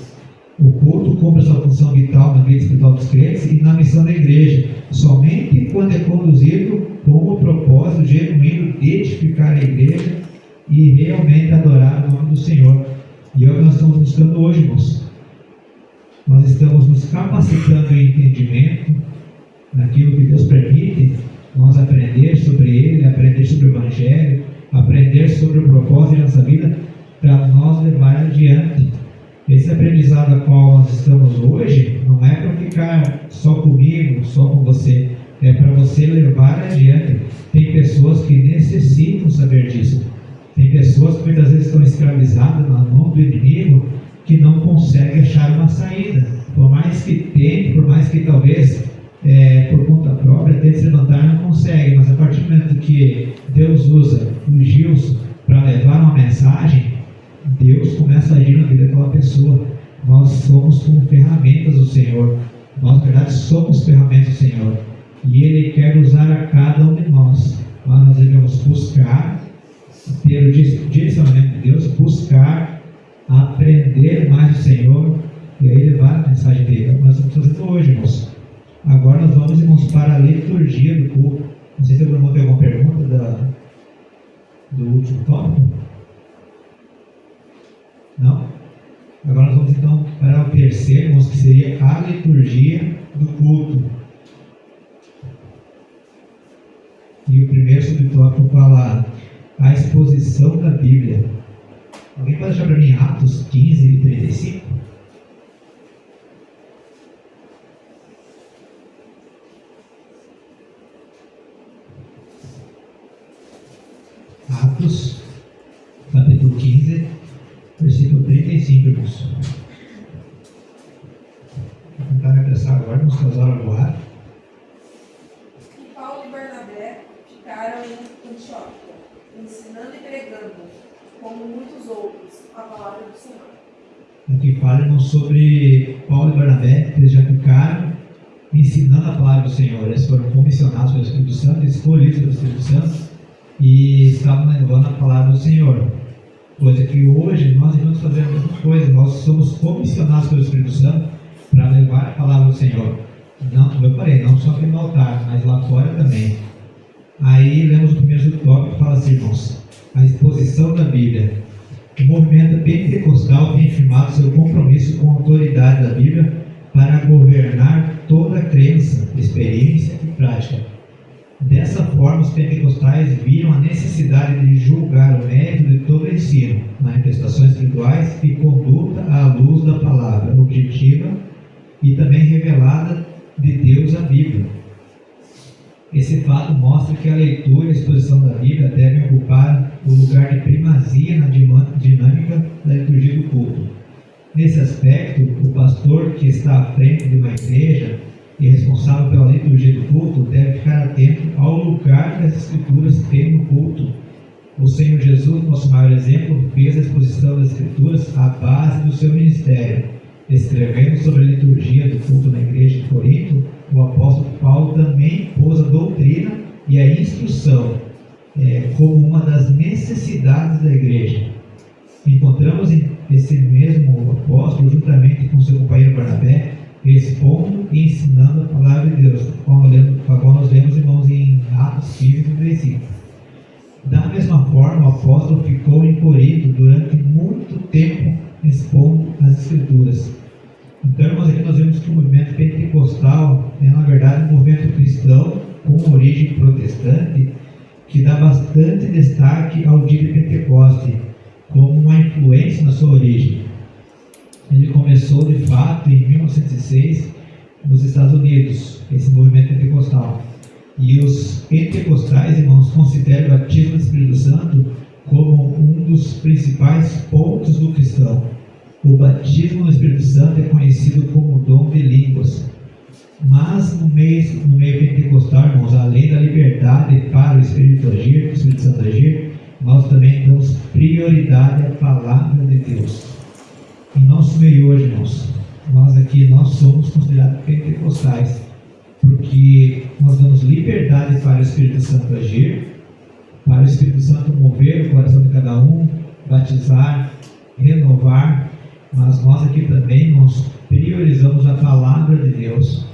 o culto cumpre a sua função vital na vida espiritual dos crentes e na missão da igreja, somente quando é conduzido com o propósito genuíno de edificar a igreja e realmente adorar o nome do Senhor. E é o que nós estamos buscando hoje, irmãos. Nós estamos nos capacitando em entendimento naquilo que Deus permite, nós aprender sobre Ele, aprender sobre o Evangelho, aprender sobre o propósito da nossa vida, para nós levar adiante. Esse aprendizado a qual nós estamos hoje, não é para ficar só comigo, só com você, é para você levar adiante. Tem pessoas que necessitam saber disso. Tem pessoas que muitas vezes estão escravizadas na mão do inimigo, que não conseguem achar uma saída. Por mais que tente, por mais que talvez por conta própria tente se levantar, não consegue. Mas a partir do momento que Deus usa o Gilson para levar uma mensagem, Deus começa a agir na vida daquela pessoa. Nós somos como ferramentas do Senhor. Nós, na verdade, somos ferramentas do Senhor. E Ele quer usar a cada um de nós. Mas nós devemos buscar, ter o direcionamento de Deus, buscar, aprender mais do Senhor e aí levar a mensagem dele. Nós estamos fazendo hoje, irmãos. Agora nós vamos, irmãos, para a liturgia do culto. Não sei se algum irmão tem alguma pergunta do último tópico. Não? Agora nós vamos então para o terceiro, irmãos, que seria a liturgia do culto. E o primeiro subtópico fala a exposição da Bíblia. Alguém pode deixar para mim Atos 15 e 35? Atos, capítulo 15, versículo 35, irmãos. Vou tentar regressar agora, nos causar o ar. E Paulo e Barnabé ficaram em Antioquia, ensinando e pregando, como muitos outros, a palavra do Senhor. Aqui fala, irmãos, sobre Paulo e Barnabé, que eles já ficaram ensinando a palavra do Senhor. Eles foram comissionados pelo Espírito Santo, escolhidos pelo Espírito Santo, e estavam levando a palavra do Senhor. Coisa que hoje nós devemos fazer a mesma coisa. Nós somos comissionados pelo Espírito Santo para levar a palavra do Senhor. Não, como eu falei, não só aqui no altar, mas lá fora também. Aí lemos o primeiro tópico que fala assim, irmãos, a exposição da Bíblia. O movimento pentecostal tem firmado seu compromisso com a autoridade da Bíblia para governar toda a crença, experiência e prática. Dessa forma, os pentecostais viram a necessidade de julgar o mérito de todo o ensino, manifestações espirituais e conduta à luz da palavra objetiva e também revelada de Deus, a Bíblia. Esse fato mostra que a leitura e a exposição da Bíblia devem ocupar o lugar de primazia na dinâmica da liturgia do culto. Nesse aspecto, o pastor que está à frente de uma igreja e responsável pela liturgia do culto deve ficar atento ao lugar que as Escrituras têm no culto. O Senhor Jesus, nosso maior exemplo, fez a exposição das Escrituras à base do seu ministério. Escrevendo sobre a liturgia do culto na igreja de Corinto, o apóstolo Paulo também pôs a doutrina e a instrução como uma das necessidades da igreja. Encontramos esse mesmo apóstolo, juntamente com seu companheiro Barnabé, expondo e ensinando a palavra de Deus, como nós lemos, irmãos, em Atos 15, 35. Da mesma forma, o apóstolo ficou em Corinto durante muito tempo expondo as Escrituras. Então, irmãos, aqui nós vemos que o movimento pentecostal é, na verdade, um movimento cristão com origem protestante que dá bastante destaque ao dia de Pentecoste como uma influência na sua origem. Ele começou, de fato, em 1906, nos Estados Unidos, esse movimento pentecostal. E os pentecostais, irmãos, consideram o batismo do Espírito Santo como um dos principais pontos do cristão. O batismo no Espírito Santo é conhecido como dom de línguas. Mas no meio pentecostal, irmãos, além da liberdade para o Espírito agir, o Espírito Santo agir, nós também damos prioridade à palavra de Deus. Em nosso meio hoje, irmãos, nós somos considerados pentecostais, porque nós damos liberdade para o Espírito Santo agir, para o Espírito Santo mover o coração de cada um, batizar, renovar, mas nós aqui também nós priorizamos a palavra de Deus.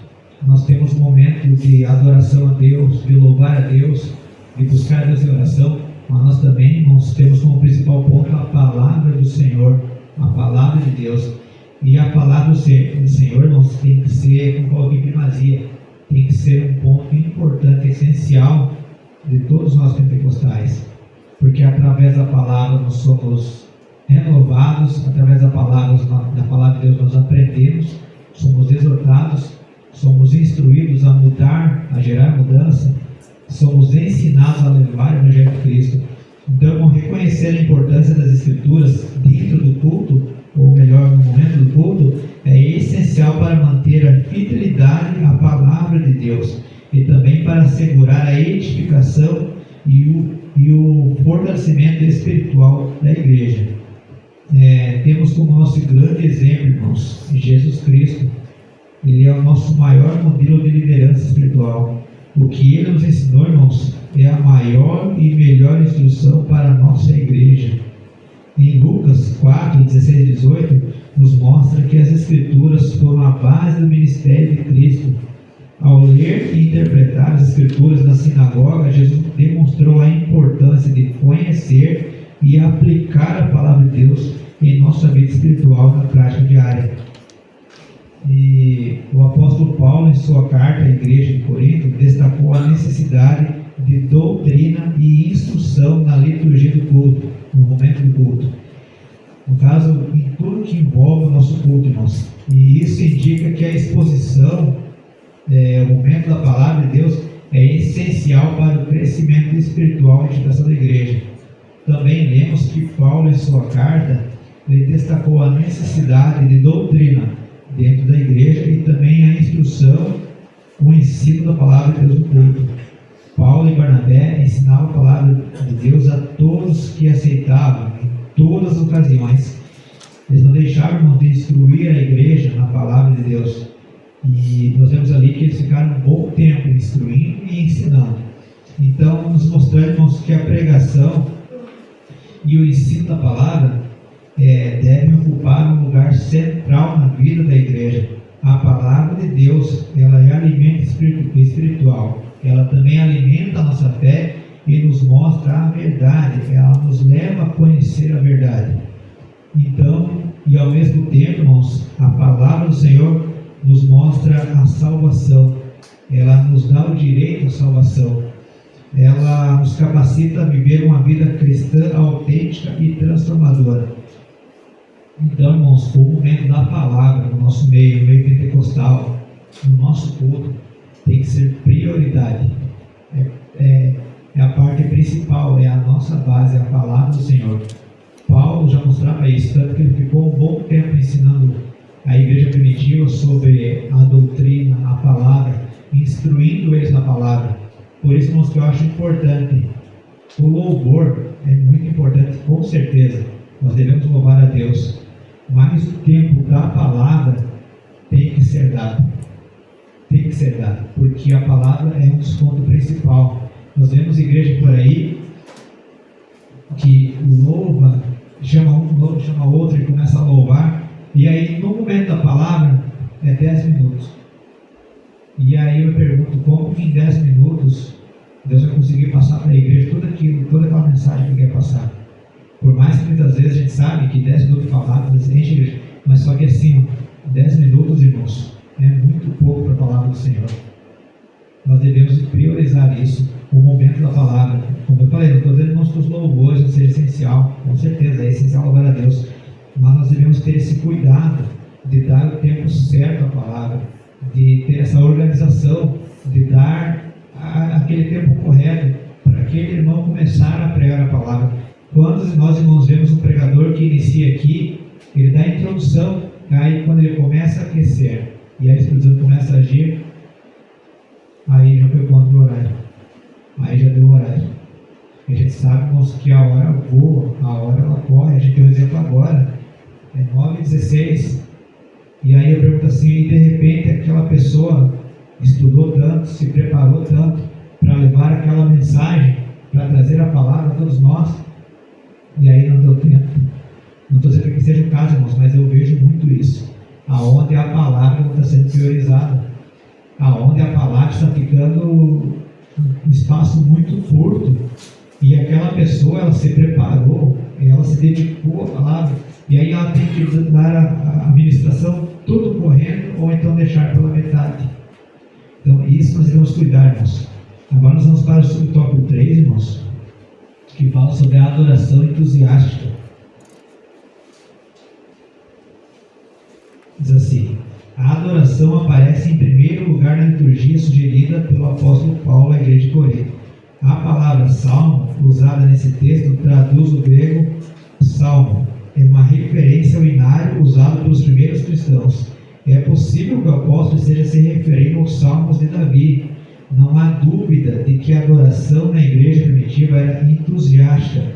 Nós temos um momento de adoração a Deus, de louvar a Deus, de buscar a Deus em oração, mas nós também temos como principal ponto a palavra do Senhor, a palavra de Deus. E a palavra do Senhor, irmãos, tem que ser, como coloquei em primazia, tem que ser um ponto importante, essencial de todos nós pentecostais, porque através da palavra nós somos renovados, através da palavra de Deus nós aprendemos, somos exortados, somos instruídos a mudar, a gerar mudança, somos ensinados a levar o Evangelho de Cristo. Então, reconhecer a importância das Escrituras dentro do culto, ou melhor, no momento do culto, é essencial para manter a fidelidade à palavra de Deus e também para assegurar a edificação e o fortalecimento espiritual da igreja. Temos como nosso grande exemplo, irmãos, Jesus Cristo. Ele é o nosso maior modelo de liderança espiritual. O que ele nos ensinou, irmãos, é a maior e melhor instrução para a nossa igreja. Em Lucas 4, 16 e 18, nos mostra que as Escrituras foram a base do ministério de Cristo. Ao ler e interpretar as Escrituras na sinagoga, Jesus demonstrou a importância de conhecer e aplicar a palavra de Deus em nossa vida espiritual na prática diária. E o apóstolo Paulo, em sua carta à igreja de Corinto, destacou a necessidade de doutrina e instrução na liturgia do culto, no momento do culto. No caso, em tudo que envolve o nosso culto, irmãos. E isso indica que a exposição, o momento da palavra de Deus, é essencial para o crescimento espiritual e edificação da igreja. Também lemos que Paulo, em sua carta, ele destacou a necessidade de doutrina dentro da igreja e também a instrução, o ensino da palavra de Deus no culto. Paulo e Barnabé ensinavam a palavra de Deus a todos que aceitavam, em todas as ocasiões. Eles não deixavam, irmão, de instruir a igreja na palavra de Deus. E nós vemos ali que eles ficaram um bom tempo instruindo e ensinando. Então, nos mostrando, irmãos, que a pregação e o ensino da palavra devem ocupar um lugar central na vida da igreja. A palavra de Deus, ela é alimento espiritual. Ela também alimenta a nossa fé e nos mostra a verdade. Ela nos leva a conhecer a verdade. Então, e ao mesmo tempo, irmãos, a palavra do Senhor nos mostra a salvação, ela nos dá o direito à salvação, ela nos capacita a viver uma vida cristã autêntica e transformadora. Então, irmãos, o momento da palavra no nosso meio, no meio pentecostal, no nosso culto, tem que ser prioridade. É a parte principal, é a nossa base, é a palavra do Senhor. Paulo já mostrava isso, tanto que ele ficou um bom tempo ensinando a igreja primitiva sobre a doutrina, a palavra, instruindo eles na palavra. Por isso, irmãos, que eu acho importante, o louvor é muito importante, com certeza, nós devemos louvar a Deus, mas o tempo da palavra tem que ser dado, porque a palavra é um dos pontos principais. Nós vemos igreja por aí que louva, chama outro e começa a louvar, e aí no momento da palavra é 10 minutos. E aí eu pergunto, como que em 10 minutos Deus vai conseguir passar para a igreja tudo aquilo, toda aquela mensagem que ele quer passar? Por mais que muitas vezes a gente sabe que 10 minutos falado, enche a igreja, mas só que assim, 10 minutos, irmãos, é muito pouco para a palavra do Senhor. Nós devemos priorizar isso, o momento da palavra. Como eu falei, não estou dizendo que os louvores não seja essencial, com certeza é essencial louvar a Deus, mas nós devemos ter esse cuidado de dar o tempo certo à palavra, de ter essa organização, de dar aquele tempo correto para aquele irmão começar a pregar a palavra. Quando nós, irmãos, vemos um pregador que inicia aqui, ele dá a introdução, aí quando ele começa a aquecer e a Espírito Santo começa a agir, aí já foi contra o horário, aí já deu o horário. A gente sabe, irmãos, que a hora voa, a hora ela corre. A gente tem um exemplo agora, é 9h16, e aí eu pergunto assim, e de repente aquela pessoa estudou tanto, se preparou tanto para levar aquela mensagem, para trazer a palavra a todos nós, e aí não deu tempo. Não estou dizendo que seja o caso, irmãos, mas eu vejo muito isso, aonde a palavra não está sendo priorizada, aonde a palavra está ficando um espaço muito curto, e aquela pessoa, ela se preparou, ela se dedicou à palavra, e aí ela tem que dar a ministração tudo correndo, ou então deixar pela metade. Então isso nós devemos cuidar, irmãos. Agora nós vamos para o subtópico 3, irmãos, que fala sobre a adoração entusiástica. Diz assim: a adoração aparece em primeiro lugar na liturgia sugerida pelo apóstolo Paulo à igreja de Corinto. A palavra salmo, usada nesse texto, traduz o grego salmo. É uma referência ao inário usado pelos primeiros cristãos. É possível que o apóstolo esteja se referindo aos salmos de Davi. Não há dúvida de que a adoração na igreja primitiva era entusiástica.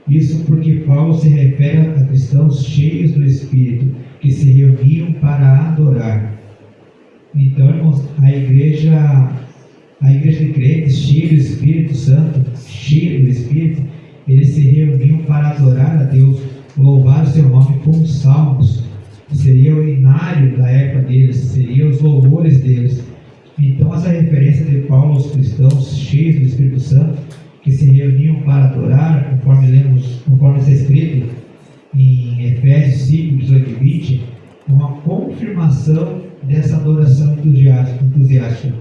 Isso porque Paulo se refere a cristãos cheios do Espírito, que se reuniam para adorar. Então, irmãos, a igreja de crentes, cheia do Espírito Santo, eles se reuniam para adorar a Deus, louvar o seu nome com salmos. Seria o inário da época deles, seriam os louvores deles. Então, essa referência de Paulo aos cristãos cheios do Espírito Santo, que se reuniam para adorar, conforme está escrito em Efésios 5, 18 e 20, é uma confirmação dessa adoração entusiástica.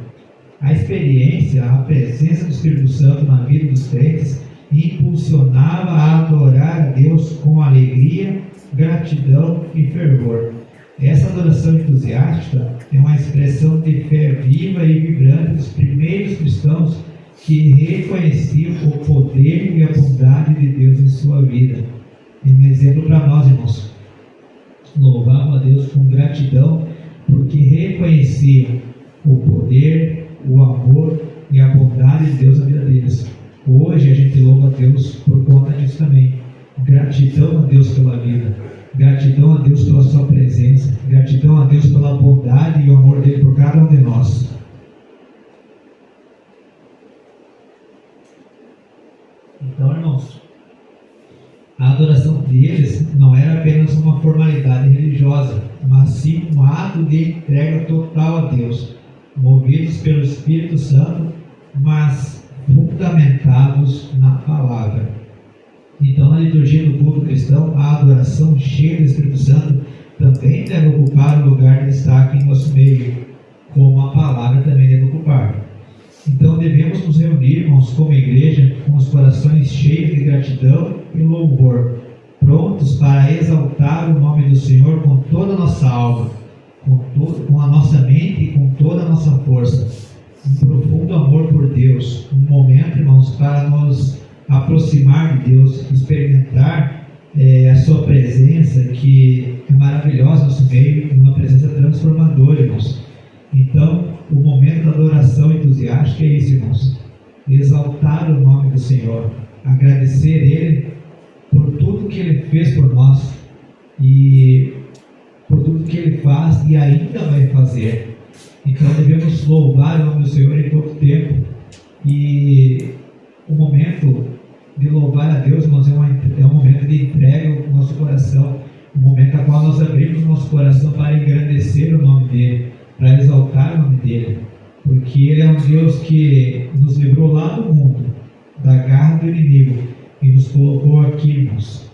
A experiência, a presença do Espírito Santo na vida dos crentes impulsionava a adorar a Deus com alegria, gratidão e fervor. Essa adoração entusiástica é uma expressão de fé viva e vibrante dos primeiros cristãos que reconheciam o poder e a bondade de Deus em sua vida. É um exemplo para nós, irmãos. Louvavam a Deus com gratidão, porque reconheciam o poder, o amor e a bondade de Deus na vida deles. Hoje a gente louva a Deus por conta disso também. Gratidão a Deus pela vida, gratidão a Deus pela sua presença, gratidão a Deus pela bondade e o amor dele por cada um de nós. Então, irmãos, a adoração deles não era apenas uma formalidade religiosa, mas sim um ato de entrega total a Deus, movidos pelo Espírito Santo, mas fundamentados na palavra. Então, na liturgia do culto cristão, a adoração cheia do Espírito Santo também deve ocupar o lugar de destaque em nosso meio, como a palavra também deve ocupar. Então devemos nos reunir, irmãos, como igreja, com os corações cheios de gratidão e louvor, prontos para exaltar o nome do Senhor com toda a nossa alma, com a nossa mente e com toda a nossa força. Um profundo amor por Deus, um momento, irmãos, para nos aproximar de Deus, experimentar a sua presença, que é maravilhosa no nosso meio, uma presença transformadora, irmãos. Então, o momento da adoração entusiástica é esse, irmãos: exaltar o nome do Senhor, agradecer Ele por tudo que Ele fez por nós e por tudo que Ele faz e ainda vai fazer. Então devemos louvar o nome do Senhor em todo tempo. E o momento de louvar a Deus, irmãos, é um momento de entrega do nosso coração, um momento a qual nós abrimos o nosso coração para engrandecer o nome dEle, para exaltar o nome dEle, porque Ele é um Deus que nos livrou lá do mundo, da garra do inimigo, e nos colocou aqui, irmãos.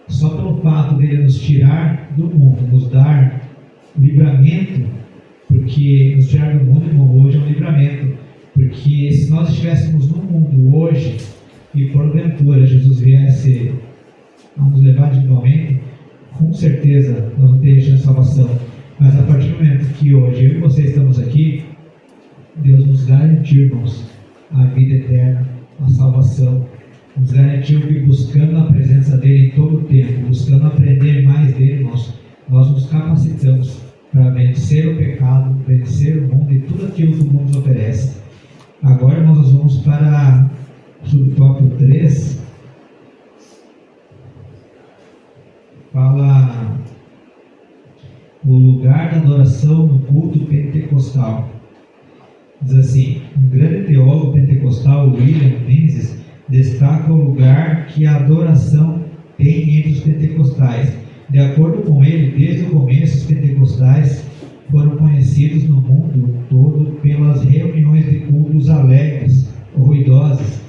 Só pelo fato dEle nos tirar do mundo, nos dar livramento, porque nos tirar do mundo, irmão, hoje é um livramento, porque se nós estivéssemos no mundo hoje, e porventura Jesus viesse a nos levar individualmente, com certeza nós não teríamos chance de salvação. Mas a partir do momento que hoje eu e você estamos aqui, Deus nos garantiu, irmãos, a vida eterna, a salvação. Nos garantiu que, buscando a presença dEle em todo o tempo, buscando aprender mais dEle, irmãos, nós nos capacitamos para vencer o pecado, vencer o mundo e tudo aquilo que o mundo nos oferece. Agora, irmãos, nós vamos para o subtópico 3. Fala o lugar da adoração no culto pentecostal. Diz assim: um grande teólogo pentecostal, William Menzies, destaca o lugar que a adoração tem entre os pentecostais. De acordo com ele, desde o começo, os pentecostais foram conhecidos no mundo todo pelas reuniões de cultos alegres ou ruidosas.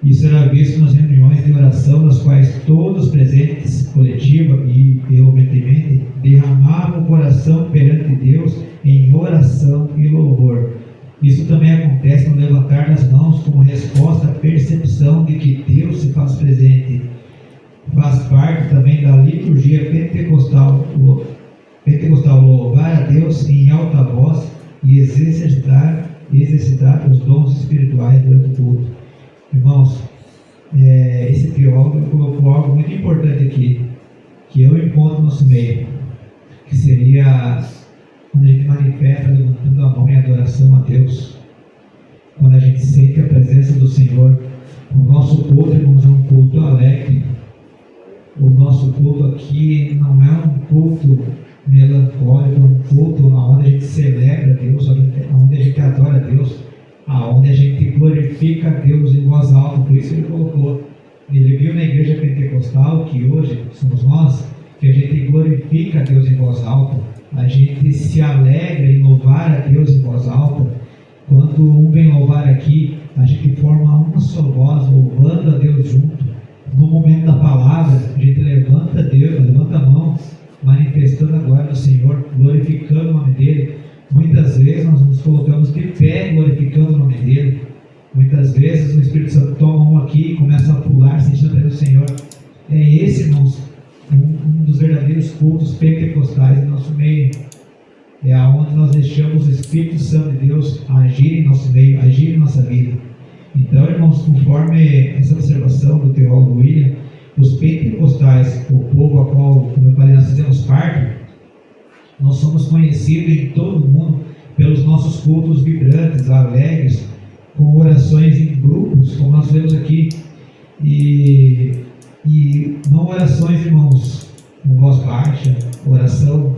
Isso era visto nas reuniões de oração, nas quais todos os presentes, coletiva e obedientemente, derramavam o coração perante Deus em oração e louvor. Isso também acontece no levantar das mãos como resposta à percepção de que Deus se faz presente. Faz parte também da liturgia pentecostal louvar a Deus em alta voz e exercitar os dons espirituais durante o culto. Irmãos, esse teólogo colocou algo muito importante aqui, que eu encontro no nosso meio, que seria quando a gente manifesta levantando a mão em adoração a Deus, quando a gente sente a presença do Senhor. O nosso culto, irmãos, é um culto alegre. O nosso culto aqui não é um culto melancólico, é um culto onde a gente celebra a Deus, onde a gente adora a Deus, onde a gente glorifica a Deus em voz alta. Por isso ele colocou, ele viu na igreja pentecostal, que hoje somos nós, que a gente glorifica a Deus em voz alta, a gente se alegra em louvar a Deus em voz alta. Quando um vem louvar aqui, a gente forma uma só voz, louvando a Deus junto. No momento da palavra, a gente levanta Deus, levanta a mão, manifestando a glória do Senhor, glorificando o nome dEle. Muitas vezes nós nos colocamos de pé, glorificando o nome dEle. Muitas vezes o Espírito Santo toma um aqui e começa a pular, sentindo a presença do Senhor. É esse, irmãos, um dos verdadeiros cultos pentecostais do nosso meio. É aonde nós deixamos o Espírito Santo de Deus agir em nosso meio, agir em nossa vida. Então, irmãos, conforme essa observação do teólogo William, os pentecostais, o povo a qual, como eu falei, nós fizemos parte, nós somos conhecidos em todo o mundo pelos nossos cultos vibrantes, alegres, com orações em grupos, como nós vemos aqui, e não orações, irmãos, com voz baixa, oração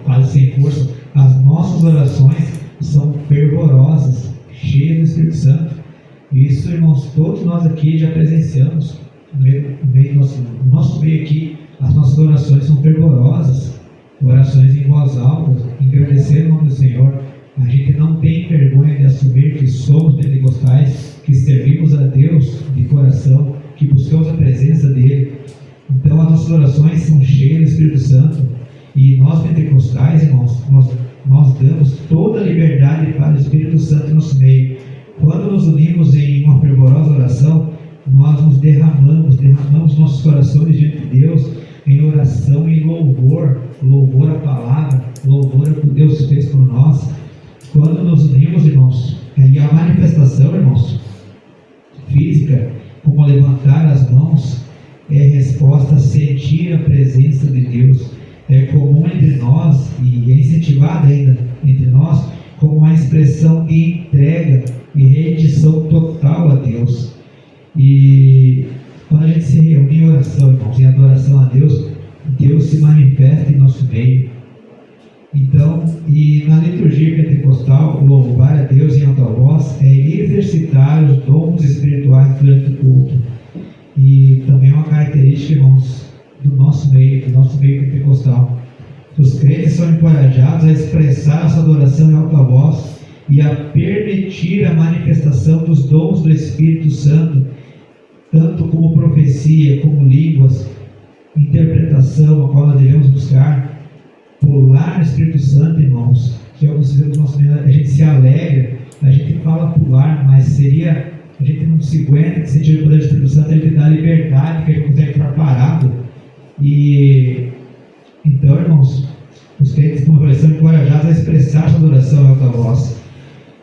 quase sem força. As nossas orações são fervorosas, cheias do Espírito Santo. Isso, irmãos, todos nós aqui já presenciamos no nosso meio aqui. As nossas orações são fervorosas, orações em voz alta, engrandecer o nome do Senhor. A gente não tem vergonha de assumir que somos pentecostais, que servimos a Deus de coração, que buscamos a presença dEle. Então as nossas orações são cheias do Espírito Santo. E nós pentecostais, irmãos, nós damos toda a liberdade para o Espírito Santo no nosso meio. Quando nos unimos em uma fervorosa oração, nós nos derramamos nossos corações diante de Deus em oração e louvor à palavra, louvor ao que Deus fez por nós. Quando nos unimos, irmãos, e a manifestação, irmãos, física, como levantar as mãos, é resposta a sentir a presença de Deus. É comum entre nós e é incentivada ainda entre nós como uma expressão de entrega e rendição total a Deus. E quando a gente se reúne em oração, irmãos, em adoração a Deus, Deus se manifesta em nosso meio. Então, e na liturgia pentecostal, louvar a Deus em alta voz é exercitar os dons espirituais durante o culto. E também é uma característica, irmãos, do nosso meio pentecostal. Os crentes são encorajados a expressar essa adoração em alta voz e a permitir a manifestação dos dons do Espírito Santo, tanto como profecia, como línguas, interpretação, a qual nós devemos buscar. Pular no Espírito Santo, irmãos, que é o que fizemos no nosso meio. A gente se alegra, a gente fala pular, mas seria, a gente não se aguenta que sentir o poder do Espírito Santo, ele dá liberdade, que a gente consegue ficar parado. E então, irmãos, os crentes, como eu falei, são encorajados a expressar essa adoração em alta voz.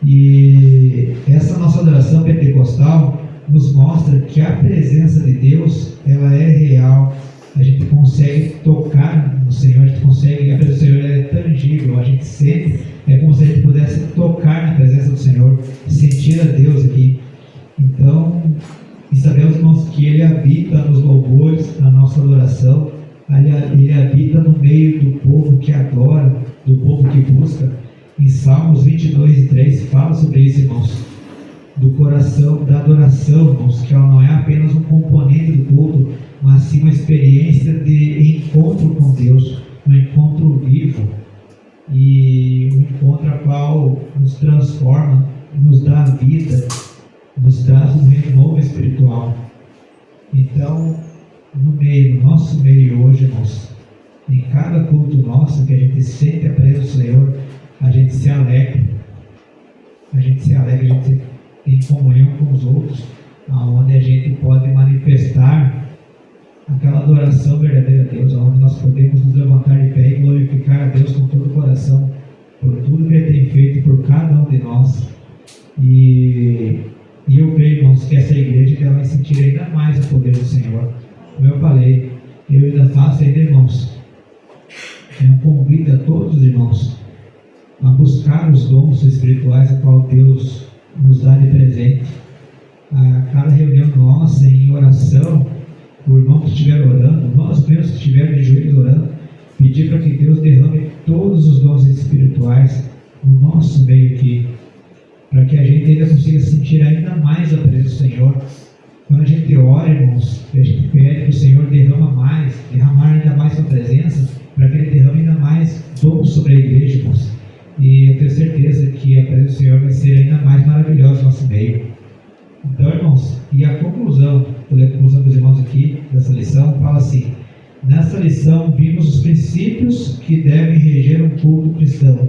E essa nossa adoração pentecostal nos mostra que a presença de Deus, ela é real. A gente consegue tocar no Senhor, a presença do Senhor é tangível, a gente sente, é como se a gente pudesse tocar na presença do Senhor, sentir a Deus aqui. Então, e sabemos, irmãos, que Ele habita nos louvores, na nossa adoração, Ele habita no meio do povo que adora, do povo que busca. Em Salmos 22:3 fala sobre isso, irmãos, do coração, da adoração, irmãos, que ela não é apenas um componente do culto, mas sim uma experiência de encontro com Deus, um encontro vivo, e um encontro a qual nos transforma, nos dá vida, nos traz um renovo espiritual. Então, no nosso meio hoje, irmãos, em cada culto nosso que a gente sente a presença do Senhor, a gente se alegra, a gente tem comunhão com os outros, aonde a gente pode manifestar aquela adoração verdadeira a Deus, onde nós podemos nos levantar de pé e glorificar a Deus com todo o coração, por tudo que Ele tem feito por cada um de nós. E eu creio, irmãos, que essa igreja ela vai sentir ainda mais o poder do Senhor. Como eu falei, eu ainda faço ainda, irmãos, eu convido a todos os irmãos a buscar os dons espirituais a qual Deus nos dá de presente. A cada reunião nossa em oração, o irmão que estiver orando, nós mesmos que estivermos de joelhos orando, pedir para que Deus derrame todos os dons espirituais no nosso meio aqui, para que a gente ainda consiga sentir ainda mais a presença do Senhor. Quando a gente ora, irmãos, a gente pede que o Senhor derramar ainda mais sua presença, para que Ele derrame ainda mais dons sobre a igreja, irmãos. E eu tenho certeza que a presença do Senhor vai ser ainda mais maravilhosa no nosso meio. Então, irmãos, e a conclusão, vou ler a conclusão dos irmãos aqui, dessa lição, fala assim: nessa lição vimos os princípios que devem reger um culto cristão.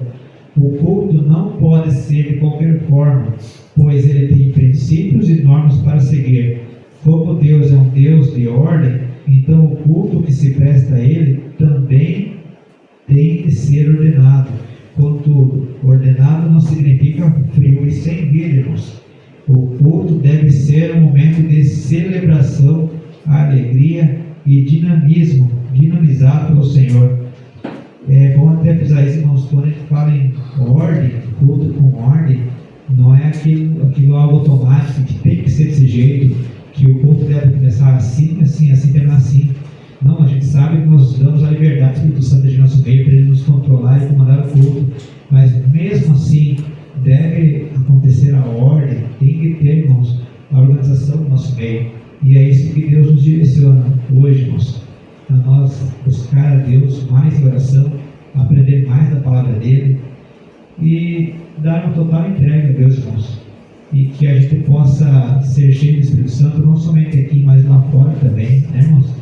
O culto não pode ser de qualquer forma, pois ele tem princípios e normas para seguir. Como Deus é um Deus de ordem, então o culto que se presta a Ele também tem de ser ordenado. Contudo, ordenado não significa frio e sem vida, irmãos. O culto deve ser um momento de celebração, alegria e dinamismo, dinamizado pelo Senhor. É bom até frisar isso, irmãos, quando a gente fala em ordem, culto com ordem, não é aquilo algo automático, que tem que ser desse jeito, que o culto deve começar assim, terminar assim. Não, a gente sabe que nós damos a liberdade do Espírito Santo de nosso meio para Ele nos controlar e comandar o culto, mas mesmo assim deve acontecer a ordem, tem que ter, irmãos, a organização do nosso meio. E é isso que Deus nos direciona hoje, irmãos, a nós buscar a Deus mais em oração, aprender mais da palavra dEle e dar uma total entrega a Deus, irmãos. E que a gente possa ser cheio do Espírito Santo, não somente aqui, mas lá fora também, né, irmãos?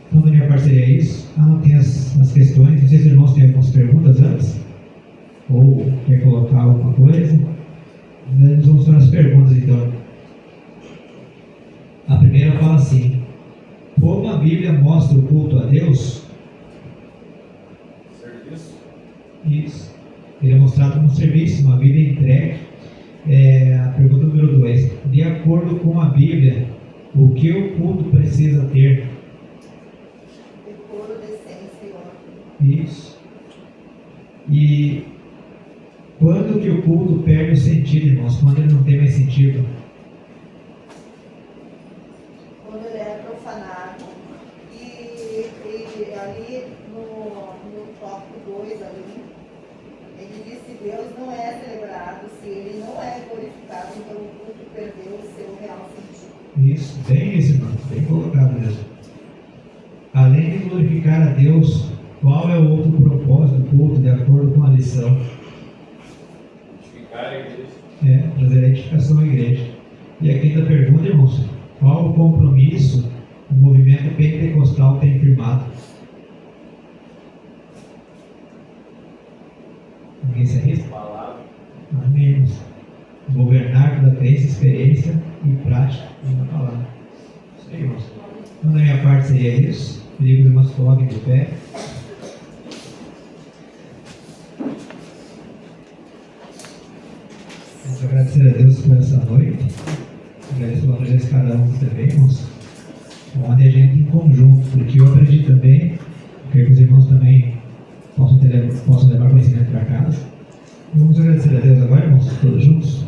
Então, da minha parte seria isso. Não tem as questões. Não sei se os irmãos têm algumas perguntas antes. Ou quer colocar alguma coisa. Nós vamos para as perguntas, então. A primeira fala assim: como a Bíblia mostra o culto a Deus? Serviço? Isso. Ele é mostrado como serviço, uma vida entregue. A pergunta número 2. De acordo com a Bíblia, o que o culto precisa ter? Decoro, decência e honra. Isso. E quando que o culto perde o sentido, irmãos? Quando ele não tem mais sentido? Quando ele é profanado. E ali no tópico 2 ali, ele diz que Deus não é celebrado, se ele não é glorificado, então o culto perdeu o seu real sentido. Isso, bem isso, irmão, bem colocado mesmo. Além de glorificar a Deus, qual é o outro propósito do culto, de acordo com a lição? Edificar a igreja. Trazer a edificação à igreja. E a quinta pergunta, irmãos: qual o compromisso o movimento pentecostal tem firmado? Ninguém se arrisca? Palavra. Amém, irmãos. Governar pela crença, experiência e prática da palavra. Isso aí, irmãos. Então, da minha parte seria isso. Pedir que os irmãos coloquem de pé. Vamos agradecer a Deus por essa noite. Agradecer pela presença de cada um também, irmãos. Onde a gente em conjunto, porque eu aprendi também, quero que os irmãos também possam levar conhecimento para casa. Vamos agradecer a Deus agora, irmãos, todos juntos.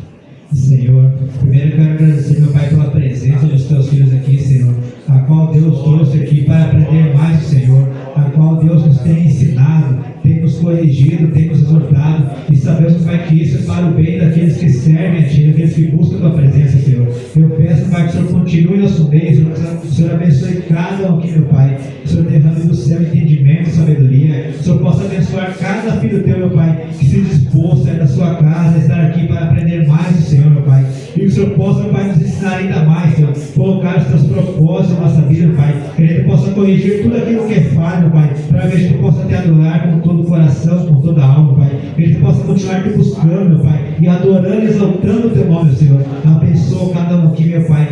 Senhor, primeiro eu quero agradecer, meu Pai, pela presença dos teus filhos aqui, Senhor, a qual Deus trouxe aqui para aprender mais do Senhor, a qual Deus nos tem ensinado, tem nos corrigido, tem nos exortado, e sabemos, Pai, que isso é para o bem daqueles que servem a Ti, daqueles que buscam a Tua presença, Senhor. Eu peço, Pai, que o Senhor continue nosso meio, que o Senhor abençoe cada um aqui, meu Pai, que o Senhor derrame do céu entendimento e sabedoria, que o Senhor possa abençoar cada filho Teu, meu Pai, que se dispôs a sair da sua casa, estar aqui para aprender mais do Senhor, meu Pai, e que o Senhor possa, meu Pai, nos ensinar ainda mais, Senhor, colocar os Teus propósitos na nossa vida, Pai, que a gente possa corrigir tudo aquilo que é falho, meu Pai, para que a gente possa Te adorar com todo o coração, com toda a alma, Pai, que a gente possa continuar Te buscando, meu Pai, e adorando e exaltando o Teu nome, Senhor. Abençoa cada um aqui, meu Pai,